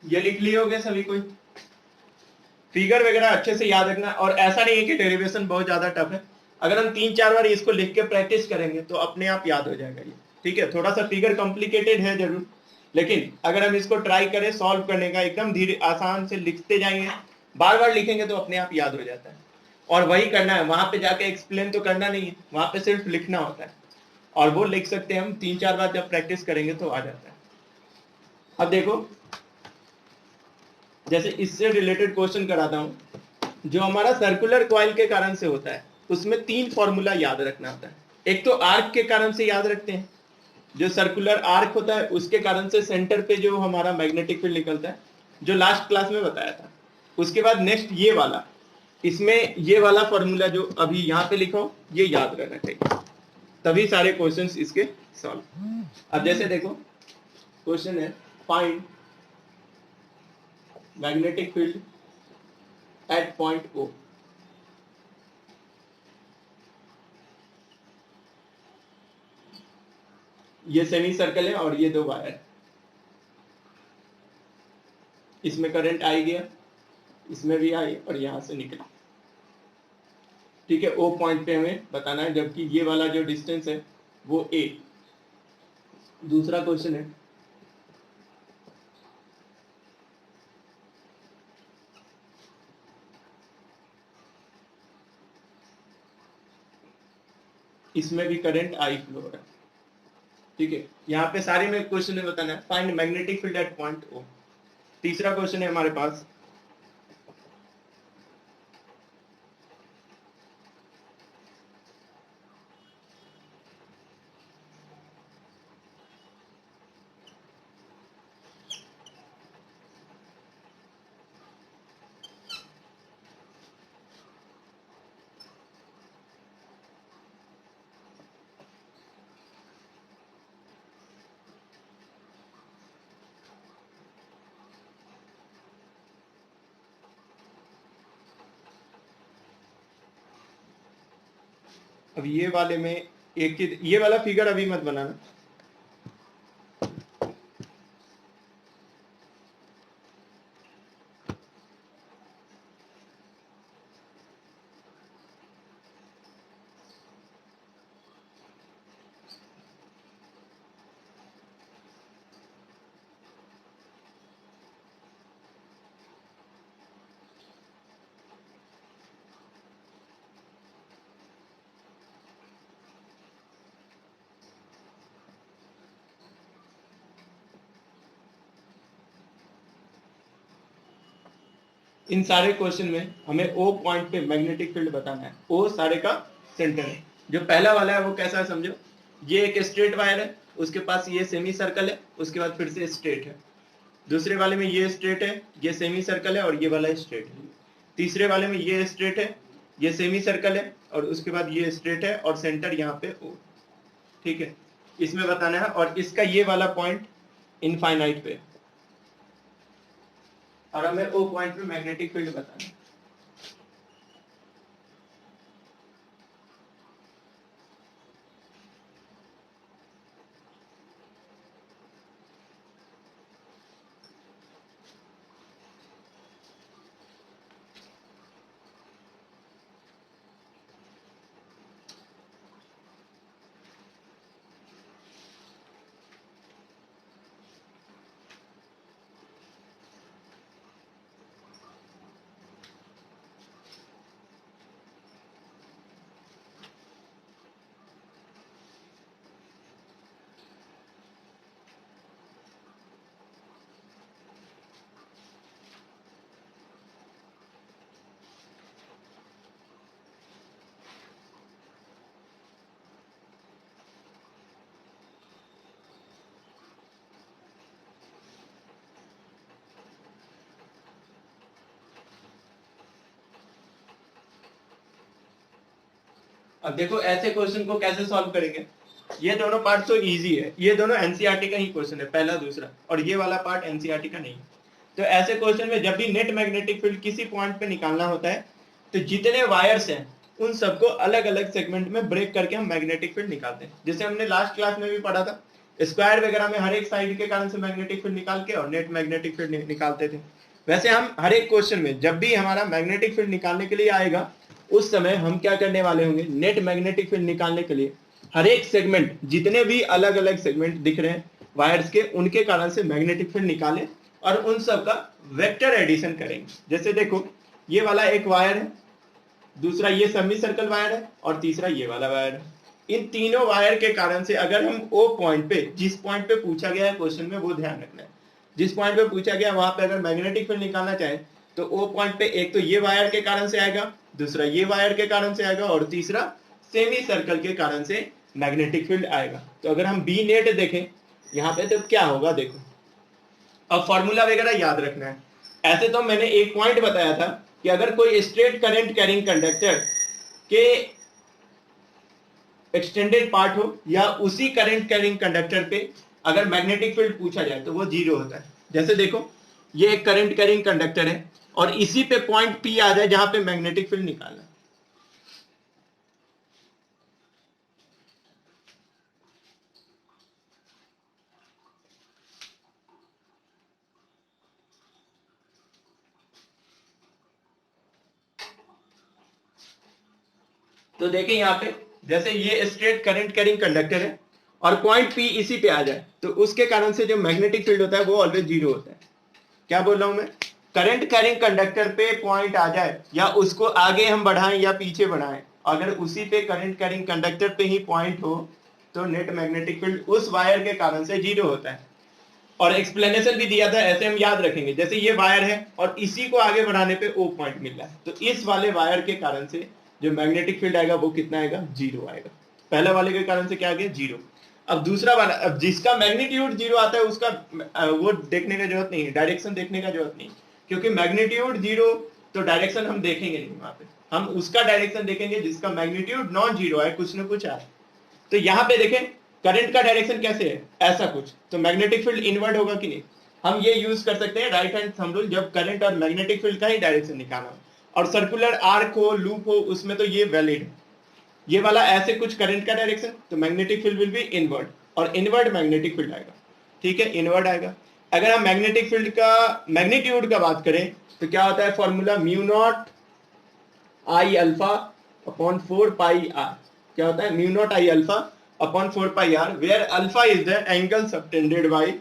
Speaker 1: ये लिख लिए होगे सभी कोई? फिगर वगैरह अच्छे से याद रखना, और ऐसा नहीं है कि डेरिवेशन बहुत ज्यादा टफ है, अगर हम 3-4 बार इसको लिख के प्रैक्टिस करेंगे तो अपने आप याद हो जाएगा ये। ठीक है, थोड़ा सा फिगर कॉम्प्लिकेटेड है जरूर, लेकिन अगर हम इसको ट्राई करें सॉल्व करने का, एकदम धीरे आसान से लिखते जाएंगे, बार बार लिखेंगे तो अपने आप याद हो जाता है। और वही करना है, वहां पे जाके एक्सप्लेन तो करना नहीं है, वहां पे सिर्फ लिखना होता है, और वो लिख सकते हैं हम 3-4 बार जब प्रैक्टिस करेंगे तो आ जाता है। अब देखो, जैसे इससे रिलेटेड क्वेश्चन कराता हूं, जो हमारा सर्कुलर कॉइल के कारण से होता है उसमें 3 फॉर्मूला याद रखना होता है। एक तो आर्क के कारण से याद रखते हैं, जो सर्कुलर आर्क होता है उसके कारण से सेंटर पे जो हमारा मैग्नेटिक फील्ड निकलता है, जो लास्ट क्लास में बताया था। उसके बाद नेक्स्ट ये वाला, इसमें ये वाला फॉर्मूला जो अभी यहाँ पे लिखा हो ये याद रहना चाहिए, तभी सारे क्वेश्चंस इसके सॉल्व। अब जैसे देखो क्वेश्चन है, find magnetic field at point O। ये सेमी सर्कल है और ये 2 वायर, इसमें करंट आई गया, इसमें भी आई और यहां से निकला। ठीक है, O पॉइंट पे हमें बताना है, जबकि ये वाला जो डिस्टेंस है वो A। दूसरा क्वेश्चन है, इसमें भी करंट आई फ्लो हो रहा है। ठीक है, यहाँ पे सारे में क्वेश्चन में बताना है, find magnetic field at point O। तीसरा क्वेश्चन है हमारे पास, अब ये वाले में एक ये वाला फिगर अभी मत बनाना, इन सारे क्वेश्चन में हमें O पॉइंट पे मैग्नेटिक फील्ड बताना है। O सारे का सेंटर है। जो पहला वाला है वो कैसा है समझो, ये एक स्ट्रेट वायर है, उसके पास ये सेमी सर्कल है, उसके बाद फिर से स्ट्रेट है। दूसरे वाले में ये स्ट्रेट है, ये सेमी सर्कल है और ये वाला स्ट्रेट है। तीसरे वाले में ये स्ट्रेट है, ये सेमी सर्कल है और उसके बाद ये स्ट्रेट है और सेंटर यहाँ पे O। ठीक है, इसमें बताना है, और इसका ये वाला पॉइंट इनफाइनाइट पे, और हमें O पॉइंट पे मैग्नेटिक फील्ड बताना है। अब देखो ऐसे क्वेश्चन को कैसे सॉल्व करेंगे, ये दोनों पार्ट तो इजी है, ये दोनों एनसीईआरटी का ही क्वेश्चन है, पहला दूसरा, और ये वाला पार्ट एनसीईआरटी का नहीं है। तो ऐसे क्वेश्चन में जब भी नेट मैग्नेटिक फील्ड किसी पॉइंट पे निकालना होता है, तो जितने वायर्स हैं उन सबको अलग अलग सेगमेंट में ब्रेक करके हम मैग्नेटिक फील्ड निकालते हैं। जैसे हमने लास्ट क्लास में भी पढ़ा था, स्क्वायर वगैरह में हर एक साइड के कारण से मैग्नेटिक फील्ड निकाल के और नेट मैग्नेटिक फील्ड निकालते थे। वैसे हम हर एक क्वेश्चन में जब भी हमारा मैग्नेटिक फील्ड निकालने के लिए आएगा उस समय हम क्या करने वाले होंगे, नेट मैग्नेटिक फील्ड निकालने के लिए हर एक सेगमेंट, जितने भी अलग अलग सेगमेंट दिख रहे हैं वायर्स के, उनके कारण से मैग्नेटिक फील्ड निकालें और उन सब का वेक्टर एडिशन करेंगे। जैसे देखो ये वाला एक वायर है, दूसरा ये सेमी सर्कल वायर है और तीसरा ये वाला वायर है। इन तीनों वायर के कारण से अगर हम ओ पॉइंट पे, जिस पॉइंट पे पूछा गया है क्वेश्चन में वो ध्यान रखना है, जिस पॉइंट पे पूछा गया वहां पे अगर मैग्नेटिक फील्ड निकालना चाहे तो ओ पॉइंट पे एक तो ये वायर के कारण से आएगा, दूसरा ये वायर के कारण से आएगा और तीसरा सेमी सर्कल के कारण से मैग्नेटिक फील्ड आएगा। तो अगर हम बी नेट देखें यहाँ पे तो क्या होगा देखो, अब फॉर्मूला वगैरह याद रखना है। ऐसे तो मैंने एक पॉइंट बताया था कि अगर कोई स्ट्रेट करंट कैरिंग कंडक्टर के एक्सटेंडेड पार्ट हो या उसी करंट कैरिंग कंडक्टर पे अगर मैग्नेटिक फील्ड पूछा जाए तो वो जीरो होता है। जैसे देखो ये एक करंट कैरिंग कंडक्टर है और इसी पे पॉइंट पी आ जाए जहां पे मैग्नेटिक फील्ड निकालना है। तो देखें यहाँ पे जैसे ये स्ट्रेट करंट कैरिंग कंडक्टर है और पॉइंट पी इसी पे आ जाए तो उसके कारण से जो मैग्नेटिक फील्ड होता है वो ऑलवेज जीरो होता है। क्या बोल रहा हूं मैं, करंट कैरिंग कंडक्टर पे पॉइंट आ जाए या उसको आगे हम बढ़ाएं या पीछे बढ़ाएं, अगर उसी पे करंट कैरिंग कंडक्टर पे ही पॉइंट हो तो नेट मैग्नेटिक फील्ड उस वायर के कारण से जीरो होता है। और एक्सप्लेनेशन भी दिया था, ऐसे हम याद रखेंगे। जैसे ये वायर है और इसी को आगे बढ़ाने पे ओ पॉइंट मिल रहा है तो इस वाले वायर के कारण से जो मैग्नेटिक फील्ड आएगा वो कितना आएगा, जीरो आएगा। पहले वाले के कारण से क्या आ गया, जीरो। अब दूसरा वाला, अब जिसका मैग्नीट्यूड जीरो आता है उसका वो देखने का जरूरत नहीं है, डायरेक्शन देखने का जरूरत नहीं, क्योंकि मैग्नीट्यूड जीरो तो डायरेक्शन हम देखेंगे नहीं वहां पे, हम उसका डायरेक्शन देखेंगे जिसका मैग्नीट्यूड नॉन जीरो है, कुछ न कुछ आए। तो यहाँ पे देखें करंट का डायरेक्शन कैसे है, ऐसा कुछ, तो मैग्नेटिक फील्ड इनवर्ट होगा कि नहीं। हम ये यूज कर सकते हैं राइट हैंड थंब रूल जब करंट और मैग्नेटिक फील्ड का ही डायरेक्शन निकालना और सर्कुलर आर्क हो, लूप हो, उसमें तो ये वैलिड है। ये वाला ऐसे कुछ करंट का डायरेक्शन तो magnetic field will be invert और इनवर्ट मैग्नेटिक फील्ड आएगा, ठीक है, इनवर्ट आएगा। अगर हम मैग्नेटिक फील्ड का मैग्नीट्यूड का बात करें तो क्या होता है formula, mu naught I alpha upon 4 pi r. क्या होता है, mu naught I alpha upon 4 pi r, where alpha is the angle subtended by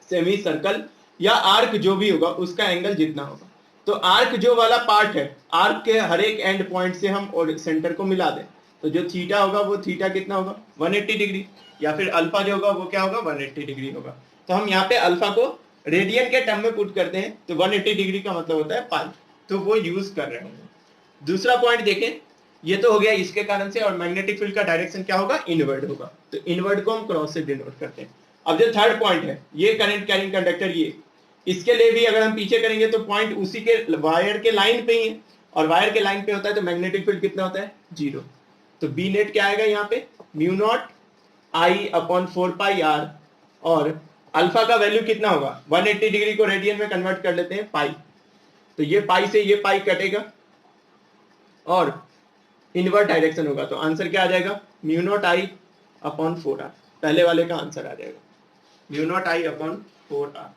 Speaker 1: semi circle या आर्क जो भी होगा उसका एंगल जितना होगा। तो आर्क जो वाला पार्ट है, आर्क के हर एक एंड पॉइंट से हम और सेंटर को मिला दें तो जो थीटा होगा वो थीटा कितना होगा, 180 डिग्री, या फिर अल्फा जो होगा वो क्या होगा, 180 डिग्री होगा। तो हम यहाँ पे अल्फा को रेडियन के टर्म में पुट करते हैं तो 180 डिग्री का मतलब होता है पाई, तो वो यूज कर रहे होंगे। दूसरा पॉइंट देखें, ये तो हो गया इसके कारण से, और मैग्नेटिक फील्ड का डायरेक्शन क्या होगा, इनवर्ड होगा, तो इनवर्ड को हम क्रॉस से डिनोट करते हैं। अब जो थर्ड पॉइंट है, ये करंट कैरिंग कंडक्टर, ये इसके लिए भी अगर हम पीछे करेंगे तो पॉइंट उसी के वायर के लाइन पे ही है और वायर के लाइन पे होता है तो मैग्नेटिक फील्ड कितना होता है, जीरो। तो बी नेट क्या आएगा यहाँ पे, mu naught I upon 4 pi r, और अल्फा का वैल्यू कितना होगा, 180 डिग्री को रेडियन में कन्वर्ट कर लेते हैं पाई, तो ये पाई से ये पाई कटेगा और इनवर्ट डायरेक्शन होगा तो आंसर क्या आ जाएगा, mu naught I upon 4 r. पहले वाले का आंसर आ जाएगा mu naught I upon 4 r.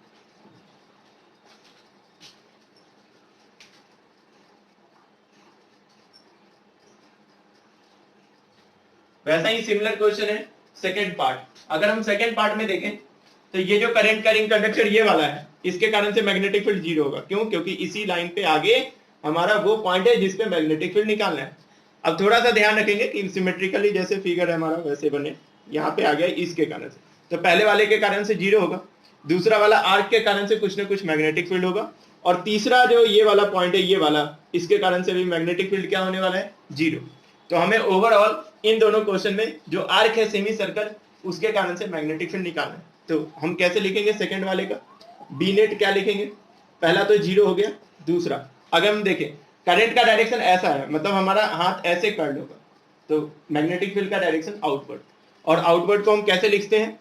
Speaker 1: वैसा ही सिमिलर क्वेश्चन है सेकंड पार्ट। अगर हम सेकंड पार्ट में देखें तो ये जो करंट कैरिंग कंडक्टर ये वाला है, इसके कारण से मैग्नेटिक फील्ड जीरो होगा। क्यों, क्योंकि इसी लाइन पे आगे हमारा वो पॉइंट है जिसपे मैग्नेटिक फील्ड निकालना है। अब थोड़ा सा ध्यान रखेंगे कि सिमेट्रिकली जैसे फिगर है हमारा वैसे बने, यहाँ पे आ गया इसके कारण से, तो पहले वाले के कारण से जीरो होगा, दूसरा वाला आर्क के कारण से कुछ ना कुछ मैग्नेटिक फील्ड होगा, और तीसरा जो ये वाला पॉइंट है ये वाला, इसके कारण से भी मैग्नेटिक फील्ड क्या होने वाला है, जीरो। तो हमें ओवरऑल इन दोनों क्वेश्चन में जो आर्क है सेमी सर्कल उसके कारण से मैग्नेटिक फील्ड निकालना है। तो हम कैसे लिखेंगे सेकंड वाले का, बी नेट क्या लिखेंगे, पहला तो जीरो हो गया, दूसरा अगर हम देखें करंट का डायरेक्शन ऐसा है, मतलब हमारा हाथ ऐसे कर्ल होगा तो मैग्नेटिक फील्ड का डायरेक्शन आउटवर्ड, और आउटवर्ड को हम कैसे लिखते हैं,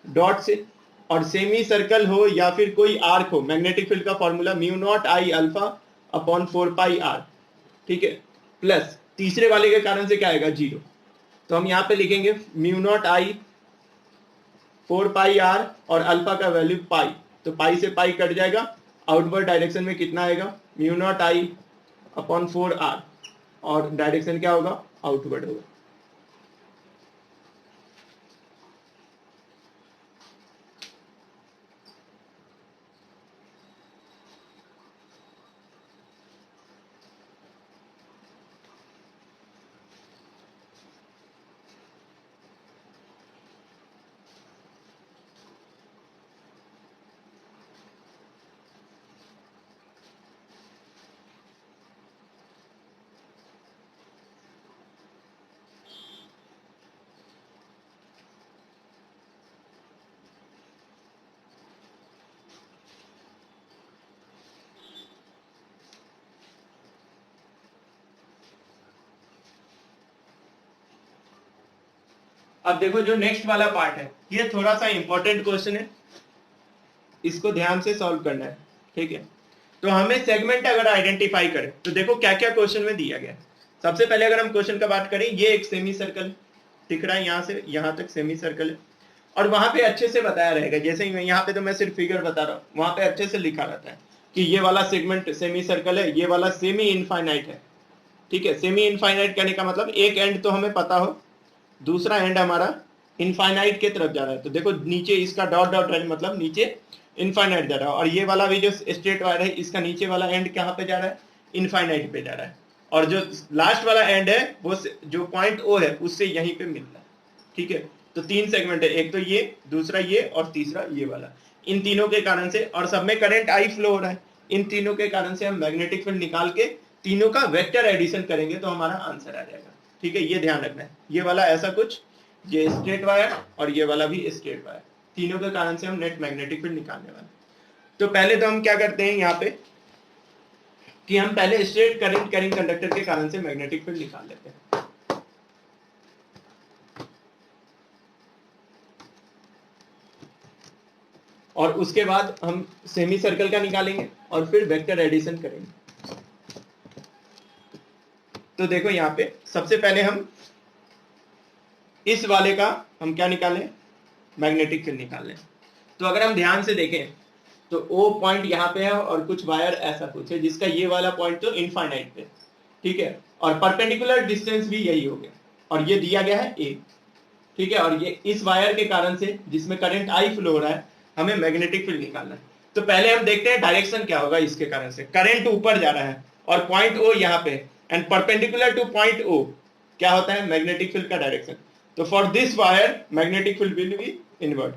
Speaker 1: डॉट से, और सेमी सर्कल हो या फिर कोई आर्क हो, मैग्नेटिक फील्ड का formula mu naught I alpha upon 4 pi r, ठीक है, प्लस तीसरे वाले के कारण से क्या आएगा, जीरो। तो हम यहाँ पे लिखेंगे mu naught I 4 pi r और अल्फा का वैल्यू पाई, तो पाई से पाई कट जाएगा, आउटवर्ड डायरेक्शन में कितना आएगा mu naught I upon 4 r, और डायरेक्शन क्या होगा आउटवर्ड होगा। अब देखो जो नेक्स्ट वाला पार्ट है ये थोड़ा सा इंपॉर्टेंट क्वेश्चन है, इसको ध्यान से सॉल्व करना है, ठीक है। तो हमें सेगमेंट अगर आइडेंटिफाई करें तो देखो क्या क्या क्वेश्चन में दिया गया है। सबसे पहले अगर हम क्वेश्चन का बात करें, ये एक सेमी सर्कल दिख रहा है, यहाँ से यहाँ तक सेमी सर्कल है, और वहां पे अच्छे से बताया रहेगा, जैसे ही यहाँ पे तो मैं सिर्फ फिगर बता रहा हूँ, वहां पे अच्छे से लिखा रहता है कि ये वाला सेगमेंट सेमी सर्कल है, ये वाला सेमी इनफाइनाइट है, ठीक है। सेमी इनफाइनाइट कहने का मतलब एक एंड तो हमें पता हो, दूसरा एंड हमारा इनफाइनाइट की तरफ जा रहा है, तो देखो नीचे इसका डॉट डॉट रेंज मतलब नीचे इनफाइनाइट जा रहा है, और ये वाला भी जो स्ट्रेट वायर है इसका नीचे वाला एंड कहाँ पे जा रहा है इनफाइनाइट पे जा रहा है, और जो लास्ट वाला एंड है वो जो पॉइंट ओ है उससे यहीं पे मिल रहा है, ठीक है। तो 3 सेगमेंट है, एक तो ये, दूसरा ये और तीसरा ये वाला, इन तीनों के कारण से, और सब में करंट आई फ्लो हो रहा है, इन तीनों के कारण से हम मैग्नेटिक फील्ड निकाल के तीनों का वेक्टर एडिशन करेंगे तो हमारा आंसर आ जाएगा, ठीक है। ये ध्यान रखना है, ये वाला ऐसा कुछ, ये स्ट्रेट वायर और ये वाला भी स्ट्रेट वायर, तीनों के कारण से हम नेट मैग्नेटिक फील्ड निकालने वाले। तो पहले तो हम क्या करते हैं यहाँ पे कि हम पहले स्ट्रेट करंट कैरिंग कंडक्टर के कारण से मैग्नेटिक फील्ड निकाल लेते हैं। और उसके बाद हम सेमी सर्कल का निकालेंगे और फिर वेक्टर एडिशन करेंगे। तो देखो यहाँ पे सबसे पहले हम इस वाले का हम क्या निकालें मैग्नेटिक फील्ड निकाल लें। तो अगर हम ध्यान से देखें तो ओ पॉइंट यहाँ पे है और कुछ वायर ऐसा कुछ है जिसका ये वाला पॉइंट तो इनफाइनाइट पे, ठीक है, और परपेंडिकुलर डिस्टेंस भी यही हो गया, और ये दिया गया है ए, ठीक है। और ये इस वायर के कारण से जिसमें करंट आई फ्लो हो रहा है हमें मैग्नेटिक फील्ड निकालना है। तो पहले हम देखते हैं डायरेक्शन क्या होगा इसके कारण से, करंट ऊपर जा रहा है और पॉइंट ओ यहाँ पे, and perpendicular to point O क्या होता है मैग्नेटिक फील्ड का डायरेक्शन। तो for this wire magnetic field will be inward.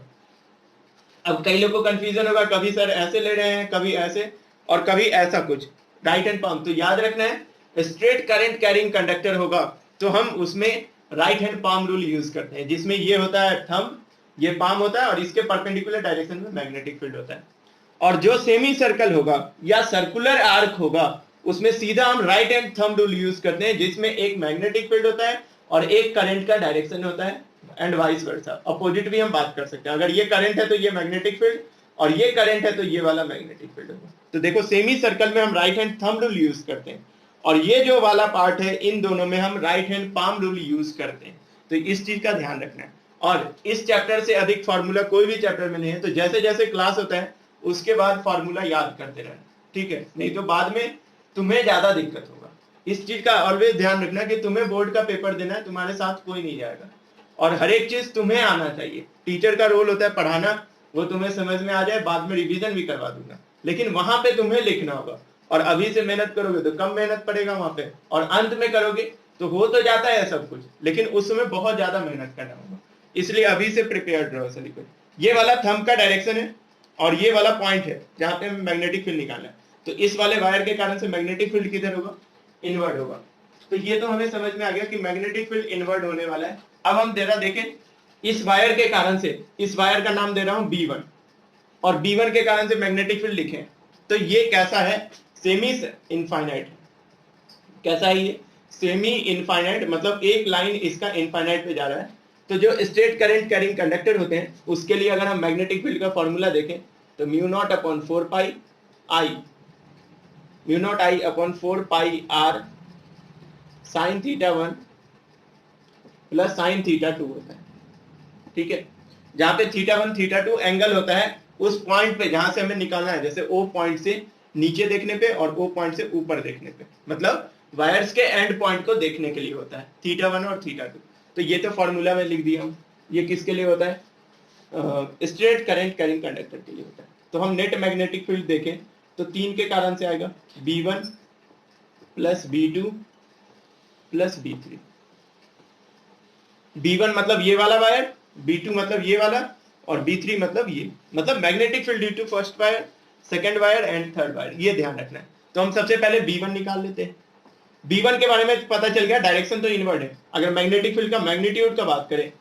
Speaker 1: अब कई लोगों को कंफ्यूजन होगा, कभी सर ऐसे ले रहे हैं, कभी ऐसे और कभी ऐसा कुछ, राइट हैंड पाम। तो याद रखना है स्ट्रेट करंट कैरिंग कंडक्टर होगा तो हम उसमें right hand palm rule use करते हैं, जिसमें ये होता है थंब, ये पाम होता है और इसके परपेंडिकुलर डायरेक्शन में मैग्नेटिक फील्ड होता है। और जो सेमी सर्कल होगा या सर्कुलर आर्क होगा उसमें सीधा हम right hand thumb rule use करते हैं, जिसमें एक मैग्नेटिक फील्ड होता है और एक करंट का डायरेक्शन होता है, एंड वाइस वर्सा। अपोजिट भी हम बात कर सकते हैं, अगर ये करंट है तो ये मैग्नेटिक फील्ड और ये करंट है तो ये वाला मैग्नेटिक फील्ड होगा। तो देखो सेमी सर्कल में हम right hand thumb rule use करते हैं, और ये जो वाला पार्ट है इन दोनों में हम right hand palm rule use करते हैं। तो इस चीज का ध्यान रखना है, और इस चैप्टर से अधिक फार्मूला कोई भी चैप्टर में नहीं है, तो जैसे जैसे क्लास होता है उसके बाद फार्मूला याद करते रहना, ठीक है, नहीं तो बाद में तुम्हें ज्यादा दिक्कत होगा। इस चीज का ऑलवेज ध्यान रखना कि तुम्हें बोर्ड का पेपर देना है, तुम्हारे साथ कोई नहीं जाएगा, और हर एक चीज तुम्हें आना चाहिए। टीचर का रोल होता है पढ़ाना, वो तुम्हें समझ में आ जाए, बाद में रिवीजन भी करवा दूंगा, लेकिन वहां पे तुम्हें लिखना होगा। और अभी से मेहनत करोगे तो कम मेहनत पड़ेगा वहां पे, और अंत में करोगे तो हो तो जाता है सब कुछ, लेकिन उस समय बहुत ज्यादा मेहनत करना होगा, इसलिए अभी से प्रिपेयर्ड रहो सभी को। ये वाला थंब का डायरेक्शन है और ये वाला पॉइंट है जहां पे मैग्नेटिक फील्ड निकालना है। तो इस वाले वायर के कारण से मैग्नेटिक फील्ड किधर होगा इनवर्ड होगा। तो ये तो हमें समझ में आ गया कि मैग्नेटिक फील्ड इनवर्ड होने वाला है। अब हम जरा देखें इस वायर के कारण से, इस वायर का नाम दे रहा हूं B1, और B1 के कारण से मैग्नेटिक फील्ड लिखें तो ये कैसा है सेमी इनफाइनाइट। कैसा है ये सेमी इनफाइनाइट, मतलब एक लाइन इसका इनफाइनाइट पे जा रहा है। तो जो स्ट्रेट करंट कैरिंग कंडक्टर होते हैं उसके लिए अगर हम मैग्नेटिक फील्ड का फॉर्मूला देखें तो mu naught upon 4 pi I, mu naught I upon 4 pi r sine theta 1 plus sine theta 2 होता है। ठीक है, जहां पे थीटा 1 थीटा 2 एंगल होता है उस पॉइंट पे जहां से हमें निकालना है, जैसे ओ पॉइंट से नीचे देखने पे और ओ पॉइंट से ऊपर देखने पे, मतलब वायर्स के एंड पॉइंट को देखने के लिए होता है थीटा 1 और थीटा 2। तो ये तो फॉर्मूला में लिख दिया हूं। ये किसके लिए होता है? स्ट्रेट करंट कैरिंग कंडक्टर के लिए होता है। तो हम नेट मैग्नेटिक फील्ड देखें तो 3 के कारण से आएगा B1 plus B2 plus B3। B1 मतलब ये वाला वायर, B2 मतलब ये वाला, और B3 मतलब ये, मतलब magnetic field due to first wire, second wire and third wire, ये ध्यान रखना है। तो हम सबसे पहले B1 निकाल लेते हैं। B1 के बारे में पता चल गया, डायरेक्शन तो इनवर्ड है। अगर मैग्नेटिक फील्ड का मैग्नीट्यूड का बात करें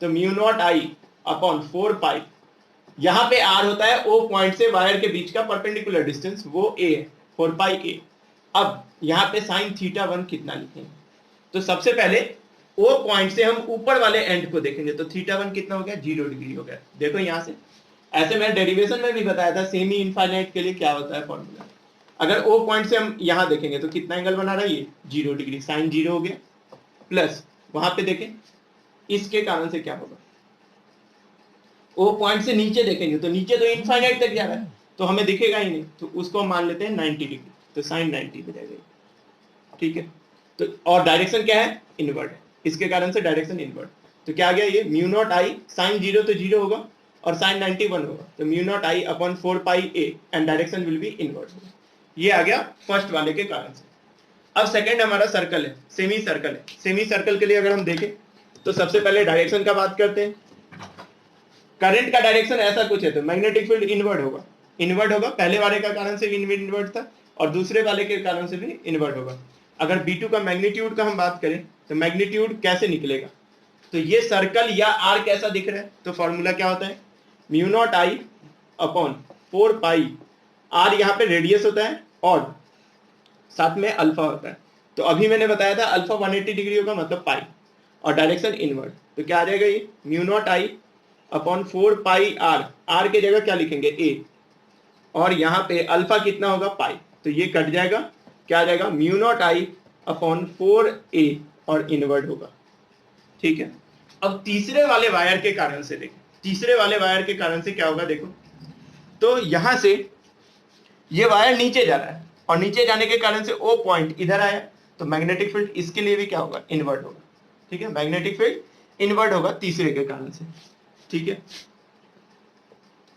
Speaker 1: तो mu naught I upon 4 pi, यहां पे R होता है O पॉइंट से वायर के बीच का परपेंडिकुलर डिस्टेंस, वो A है, 4 पाई A। अब यहाँ पे साइन थीटा 1 कितना लिखेंगे? तो सबसे पहले O पॉइंट से हम ऊपर वाले एंड को देखेंगे, तो थीटा 1 कितना हो गया? 0 डिग्री हो गया। देखो यहां से, ऐसे मैंने डेरिवेशन में भी बताया था सेमी इनफाइनाइट के लिए क्या होता है फॉर्मूला। अगर O पॉइंट से हम यहां देखेंगे तो कितना एंगल बना रहा है ये? 0 डिग्री, साइन 0 हो गया। प्लस वहां पे देखें इसके कारण से क्या होगा, O पॉइंट से नीचे देखेंगे तो नीचे तो इनफाइनाइट तक जा रहा है, तो हमें दिखेगा ही नहीं, तो उसको मान लेते हैं 90 डिग्री, तो साइन 90 हो जाएगा। ठीक है, तो और डायरेक्शन क्या है? इनवर्ड है, इसके कारण से डायरेक्शन इनवर्ड। तो क्या आ गया ये? म्यू नॉट I, साइन 0 तो 0 होगा और साइन 90 1 होगा, तो mu naught I upon 4 pi A and direction will be inward. ये आ गया फर्स्ट वाले के कारण से। अब सेकंड हमारा सर्कल है, सेमी सर्कल है। सेमी सर्कल के लिए अगर हम देखें तो सबसे पहले डायरेक्शन का बात करते हैं। करंट का डायरेक्शन ऐसा कुछ है, तो मैग्नेटिक फील्ड इनवर्ड होगा। इनवर्ड होगा, पहले वाले का कारण से भी इनवर्ड था और दूसरे वाले के कारण से भी इनवर्ड होगा। अगर B2 का मैग्नीट्यूड का हम बात करें तो मैग्नीट्यूड कैसे निकलेगा? तो ये सर्कल या आर्क कैसा दिख रहा है, तो फॉर्मूला क्या होता है? Mu naught I upon 4 pi, R यहाँ पे रेडियस होता है और साथ में अल्फा होता है। तो अभी मैंने बताया था अल्फा 180 डिग्री होगा, मतलब पाई, और डायरेक्शन इनवर्ड। तो क्या आ जाएगा ये? Mu naught I upon 4 pi R, R की जगह क्या लिखेंगे? A, और यहाँ पे अल्फा कितना होगा? पाई, तो ये कट जाएगा, क्या आ जाएगा? Mu naught I upon 4A और इनवर्ड होगा। ठीक है, अब तीसरे वाले वायर के कारण से देखें, तीसरे वाले वायर के कारण से क्या होगा देखो। तो यहां से ये वायर नीचे जा रहा है और नीचे जाने के कारण से O पॉइंट इधर आया, तो मैग्नेटिक फील्ड इसके लिए भी क्या होगा? इनवर्ड होगा। ठीक है, मैग्नेटिक फील्ड इनवर्ड होगा तीसरे के कारण से। ठीक है,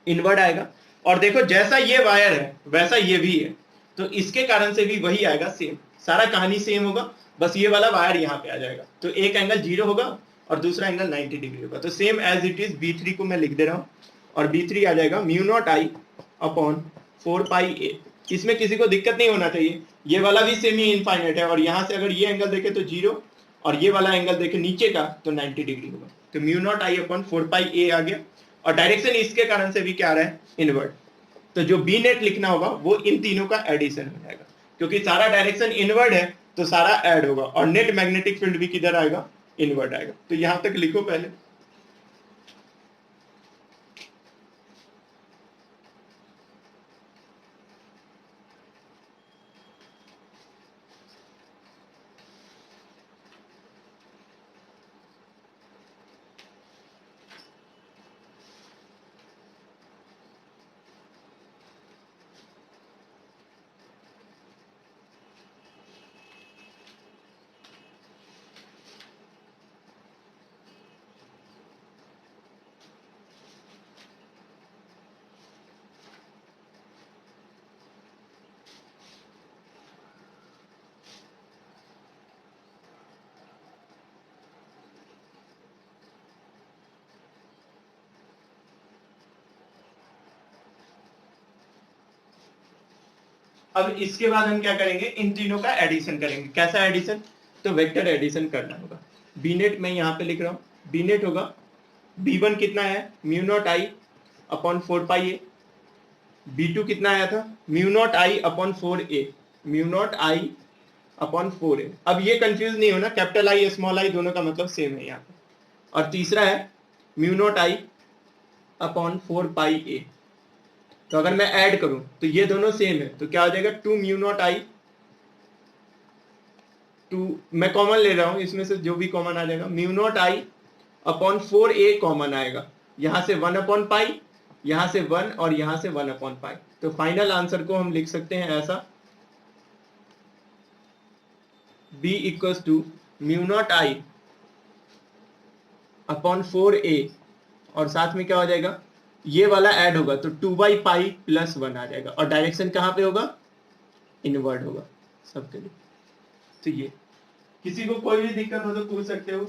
Speaker 1: इनवर्ड आएगा। और देखो जैसा ये वायर है वैसा ये भी है, तो इसके कारण से भी वही आएगा, सेम, सारा कहानी सेम होगा, बस ये वाला वायर यहाँ पे आ जाएगा। तो एक एंगल 0 होगा और दूसरा एंगल 90 डिग्री होगा। तो same as it is B3 को मैं लिख दे रहा हूँ, और B3 आ जाएगा mu naught I upon 4 pi A। इसमें किसी को दिक्कत नहीं होना चाहिए, ये वाला भी सेमी इनफाइनाइट है, और यहाँ से अगर ये एंगल देखे तो 0 और ये वाला एंगल देखे नीचे का तो 90 डिग्री होगा। तो mu naught I upon 4 pi A आ गया, और डायरेक्शन इसके कारण से भी क्या आ रहा है? इनवर्ड। तो जो बी नेट लिखना होगा वो इन तीनों का एडिशन हो जाएगा, क्योंकि सारा डायरेक्शन इनवर्ड है तो सारा ऐड होगा, और नेट मैग्नेटिक फील्ड भी किधर आएगा? इनवर्ड आएगा। तो यहां तक लिखो पहले। अब इसके बाद हम क्या करेंगे? इन तीनों का एडिशन करेंगे। कैसा एडिशन? तो वेक्टर एडिशन करना होगा। बी नेट मैं यहाँ पे लिख रहा हूँ, बी नेट होगा B1 कितना है? Mu naught I upon 4 pi A। B2 कितना आया था? Mu naught I upon 4A, mu naught I upon 4A। अब ये कंफ्यूज नहीं होना, कैपिटल I स्मॉल I दोनों का मतलब सेम है यहाँ पे। और तीसरा है mu naught I upon 4 pi A। तो अगर मैं ऐड करूं तो ये दोनों सेम है, तो क्या हो जाएगा? 2 म्यू नॉट I टू, मैं कॉमन ले रहा हूं, इसमें से जो भी कॉमन आ जाएगा, mu naught I upon 4a common आएगा, यहां से 1 अपॉन पाई, यहां से 1 और यहां से 1 अपॉन पाई। तो फाइनल आंसर को हम लिख सकते हैं ऐसा, b equals to mu naught I upon 4a, और साथ में क्या हो जाएगा, ये वाला ऐड होगा तो 2/पाई प्लस 1 आ जाएगा, और डायरेक्शन कहां पे होगा, इनवर्ड होगा सबके लिए। तो ये, किसी को कोई भी दिक्कत हो तो पूछ सकते हो।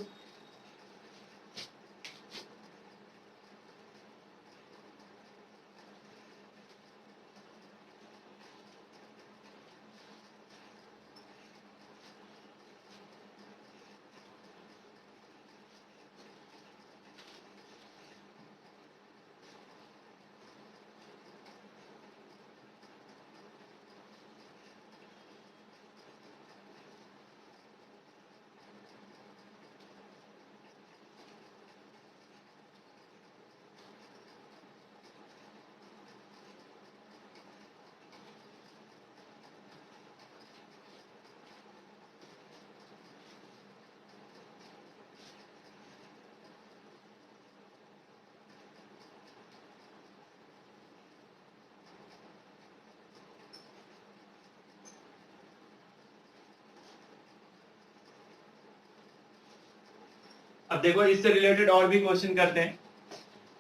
Speaker 1: अब देखो इससे रिलेटेड और भी क्वेश्चन करते हैं।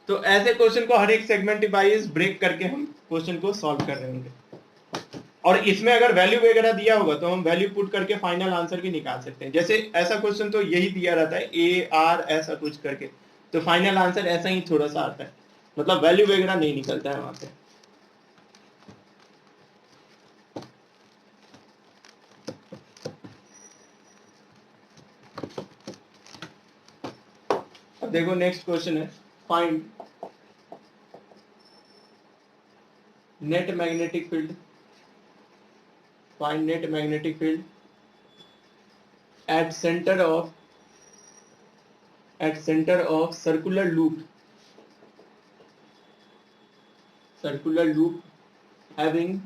Speaker 1: तो ऐसे क्वेश्चन को हर एक सेगमेंट वाइज ब्रेक करके हम क्वेश्चन को सॉल्व कर रहे होंगे, और इसमें अगर वैल्यू वगैरह दिया होगा तो हम वैल्यू पुट करके फाइनल आंसर भी निकाल सकते हैं। जैसे ऐसा क्वेश्चन तो यही दिया रहता है ए आर ऐसा कुछ करके, तो फाइनल आंसर ऐसा ही थोड़ा सा आता है, मतलब वैल्यू वगैरह नहीं निकलता है वहां पे। अब देखो नेक्स्ट क्वेश्चन है, find net magnetic field, find net magnetic field at center of circular loop having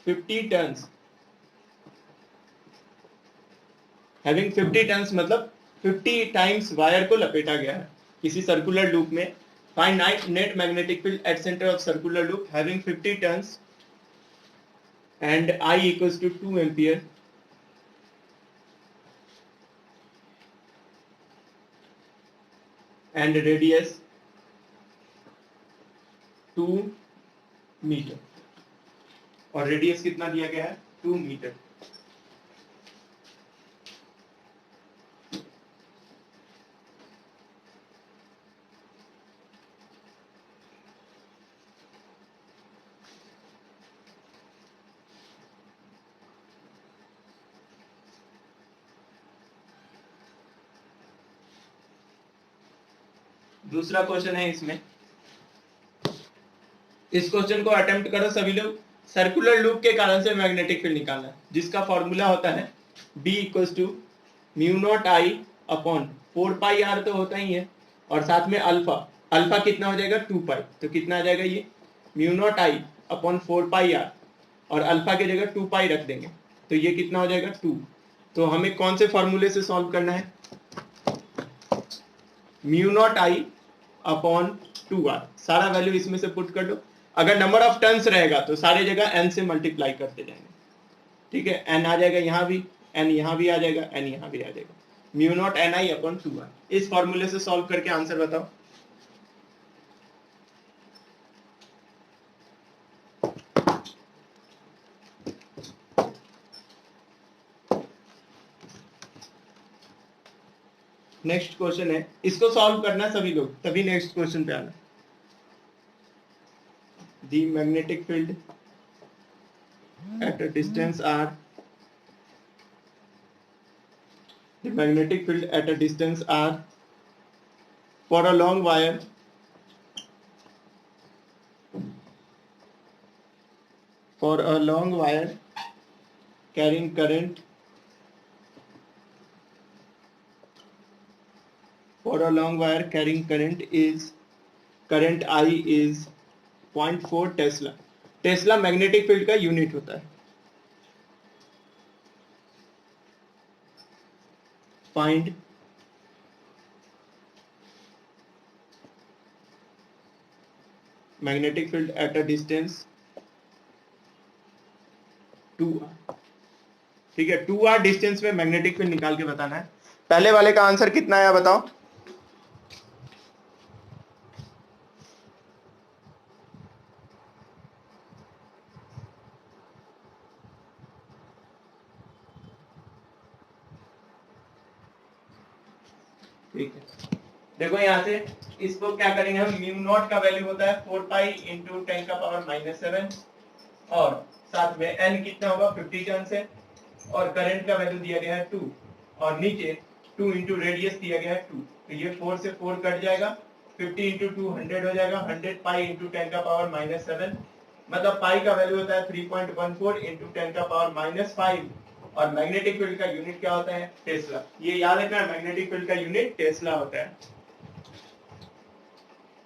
Speaker 1: 50 turns, मतलब 50 टाइम्स वायर को लपेटा गया है किसी सर्कुलर लूप में। Find net magnetic field at centre of circular loop having 50 turns and I equals to 2 ampere and radius 2 metre, और radius कितना दिया गया है, 2 मीटर। दूसरा क्वेश्चन है इसमें, इस क्वेश्चन को अटेम्प्ट करो सभी लोग। सर्कुलर लूप के कारण से मैग्नेटिक फील्ड निकालना है, जिसका फॉर्मूला होता है B equals to mu naught I upon 4πr तो होता ही है, और साथ में अल्फा, अल्फा कितना हो जाएगा 2π, तो कितना आ जाएगा ये mu naught I upon 4πr, और अल्फा की जगह 2π रख देंगे तो ये कितना हो जाएगा 2। तो हमें कौन से फॉर्मूले से सॉल्व करना है, mu naught I upon 2r, सारा वैल्यू इसमें से पुट कर दो। अगर नंबर ऑफ टर्न्स रहेगा तो सारे जगह n से मल्टीप्लाई करते जाएंगे, ठीक है, n आ जाएगा यहाँ भी, n यहाँ भी आ जाएगा, n यहाँ भी आ जाएगा, म्यू नॉट एन आई अपॉन 2r। इस फॉर्मूले से सॉल्व करके आंसर बताओ। नेक्स्ट क्वेश्चन है, इसको सॉल्व करना सभी लोग, तभी नेक्स्ट क्वेश्चन पे आना। The magnetic field at a distance r, the magnetic field at a distance r for a long wire carrying current is current I is 0.4 Tesla. Tesla magnetic field का unit होता है। Find magnetic field at a distance 2r। ठीक है, 2r distance में magnetic field निकाल के बताना है। पहले वाले का आंसर कितना आया बताओ? ठीक है, देखो यहां से इसको क्या करेंगे हम, म्यू नॉट का वैल्यू होता है 4 पाई इंटू 10 का पावर -7 और साथ में n कितना होगा 50 टर्न्स है और करंट का वैल्यू दिया गया है 2 और नीचे 2 इंटू रेडियस दिया गया है 2, तो ये 4 से 4 कट जाएगा, 50 इंटू 2 100 हो जाएगा, 100 पाई इंटू 10 का पावर -7 मतलब पाई का वैल्यू होता है 3.14 इंटू 10 का पावर -5 और मैग्नेटिक फील्ड का यूनिट क्या होता है टेस्ला। ये याद रखना, मैग्नेटिक फील्ड का यूनिट टेस्ला होता है।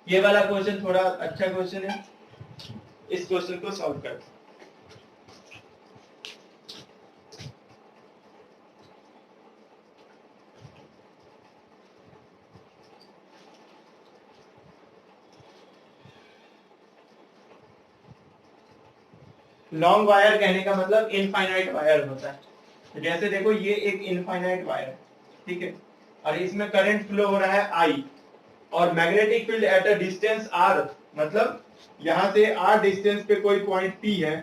Speaker 1: ये वाला क्वेश्चन थोड़ा अच्छा क्वेश्चन है, इस क्वेश्चन को सॉल्व कर। लॉन्ग वायर कहने का मतलब इनफाइनाइट वायर होता है। जैसे देखो ये एक इनफाइनाइट वायर है, ठीक है, और इसमें करंट फ्लो हो रहा है आई और magnetic field at a distance r, मतलब यहां से r डिस्टेंस पे कोई पॉइंट P है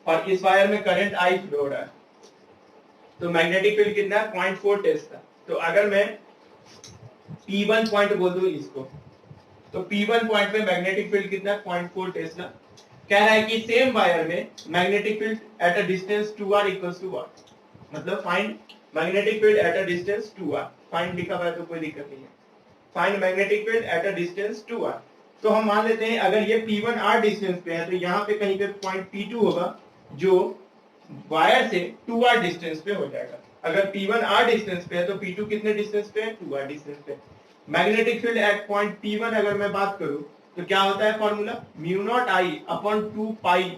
Speaker 1: और इस वायर में करंट I फ्लो हो रहा है, तो मैग्नेटिक फील्ड कितना है 0.4 टेस्ला। तो अगर मैं P1 पॉइंट बोल दूं इसको, तो P1 पॉइंट पे मैग्नेटिक फील्ड कितना है 0.4 टेस्ला। कह रहा है कि सेम वायर में magnetic field at a distance 2r equals to what, मतलब find magnetic field at a distance 2r। Find लिखा हुआ है तो कोई दिक्कत नहीं है, find magnetic field at a distance 2r। तो हम मान लेते हैं अगर ये P1 r डिस्टेंस पे है तो यहाँ पे कहीं पे पॉइंट P2 होगा जो वायर से 2r डिस्टेंस पे हो जाएगा। अगर P1 r डिस्टेंस पे है तो P2 कितने डिस्टेंस पे है 2r डिस्टेंस पे। Magnetic field at point P1 अगर मैं बात करूं तो क्या होता है formula, mu naught I upon 2 pi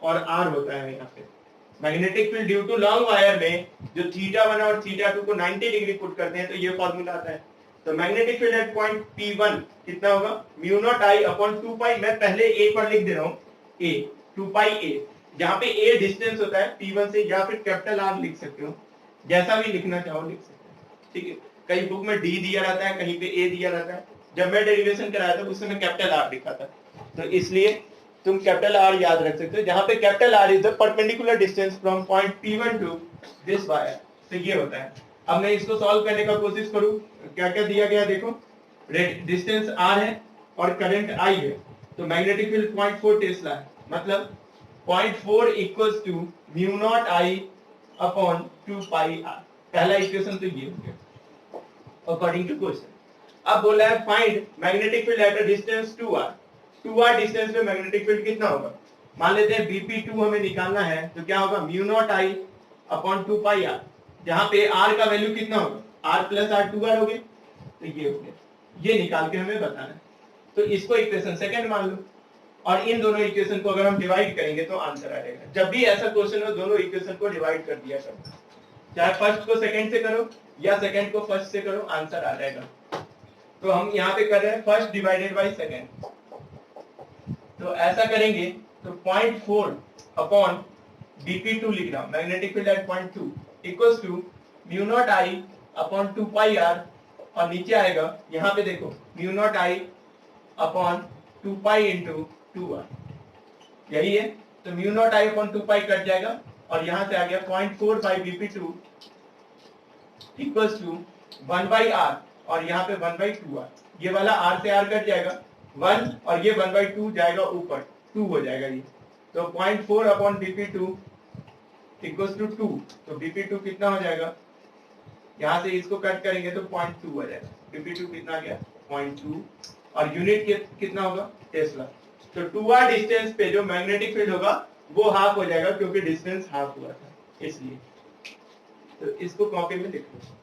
Speaker 1: और r होता है यहाँ पे। Magnetic field due to long wire में जो θ1 और θ2 को 90 डिग्री पुट करते हैं तो ये फॉर्मूला आता है। तो magnetic field at point P1 कितना होगा, म्यू नॉट आई अपॉन 2 पाई, मैं पहले एक बार लिख दे रहा हूँ a, 2 पाई a, जहाँ पे a डिस्टेंस होता है P1 से, या फिर कैपिटल R लिख सकते हो, जैसा भी लिखना चाहो लिख सकते हो, ठीक है। कई बुक में D दिया रहता है, कहीं पे A दिया रहता है। जब मैं डेरिवेशन कराया था उस समय कैपिटल R लिखा था, तो इसलिए तुम कैपिटल R याद रख सकते हो, जहाँ पे capital R is the perpendicular distance from point P1 to this wire, तो ये होता है। अब मैं इसको सॉल्व करने का कोशिश करूं, क्या क्या दिया गया देखो, डिस्टेंस R है और करंट I है, तो मैग्नेटिक फील्ड 0.4 टेस्ला है, मतलब 0.4 equals to mu naught I upon 2 pi R। पहला इक्वेशन तो ये हो गया अकॉर्डिंग टू क्वेश्चन। अब बोला है find magnetic field at a distance 2r। 2r distance पे मैग्नेटिक फील्ड कितना होगा, मान लेते हैं Bp2 हमें निकालना है, तो क्या होगा mu naught I upon 2 pi r, जहां पे r का वैल्यू कितना होगा, r प्लस r 2r हो गया, तो ये हो गया, ये निकाल के हमें बताना है। तो इसको इक्वेशन सेकंड मान लो और इन दोनों इक्वेशन को अगर हम डिवाइड करेंगे तो आंसर आ जाएगा। जब भी ऐसा क्वेश्चन हो दोनों इक्वेशन को डिवाइड कर दिया करो, चाहे फर्स्ट को सेकंड से करो या सेकंड को फर्स्ट से करो, आंसर आ जाएगा। तो हम यहाँ पे कर रहे हैं फर्स्ट डिवाइडेड बाय सेकंड, तो ऐसा करेंगे तो 0.4 अपॉन Bp2 लिख रहा हूं, magnetic field at 0.2 equals to mu naught I upon 2 pi r, और नीचे आएगा यहाँ पे देखो mu naught I upon 2 pi into 2r, यही है। तो mu naught I upon 2 pi cut जाएगा और यहाँ से आ गया 0.45 Bp2 equals to 1 by r, और यहाँ पे 1/2r, ये वाला r से r कट जाएगा 1 और ये 1/2 जाएगा ऊपर 2 हो जाएगा ये, तो 0.4 अपॉन Bp2 इक्वल्स टू 2, तो Bp2 कितना हो जाएगा, यहाँ से इसको कट करेंगे तो 0.2 हो जाएगा। Bp2 कितना गया 0.2 और यूनिट कितना होगा टेस्ला। तो 2r डिस्टेंस पे जो मैग्नेटिक फील्ड होगा वो हाफ हो जाएगा क्योंकि डिस्टेंस हाफ हुआ था इसलिए। तो इसको कॉपी में लिख लो।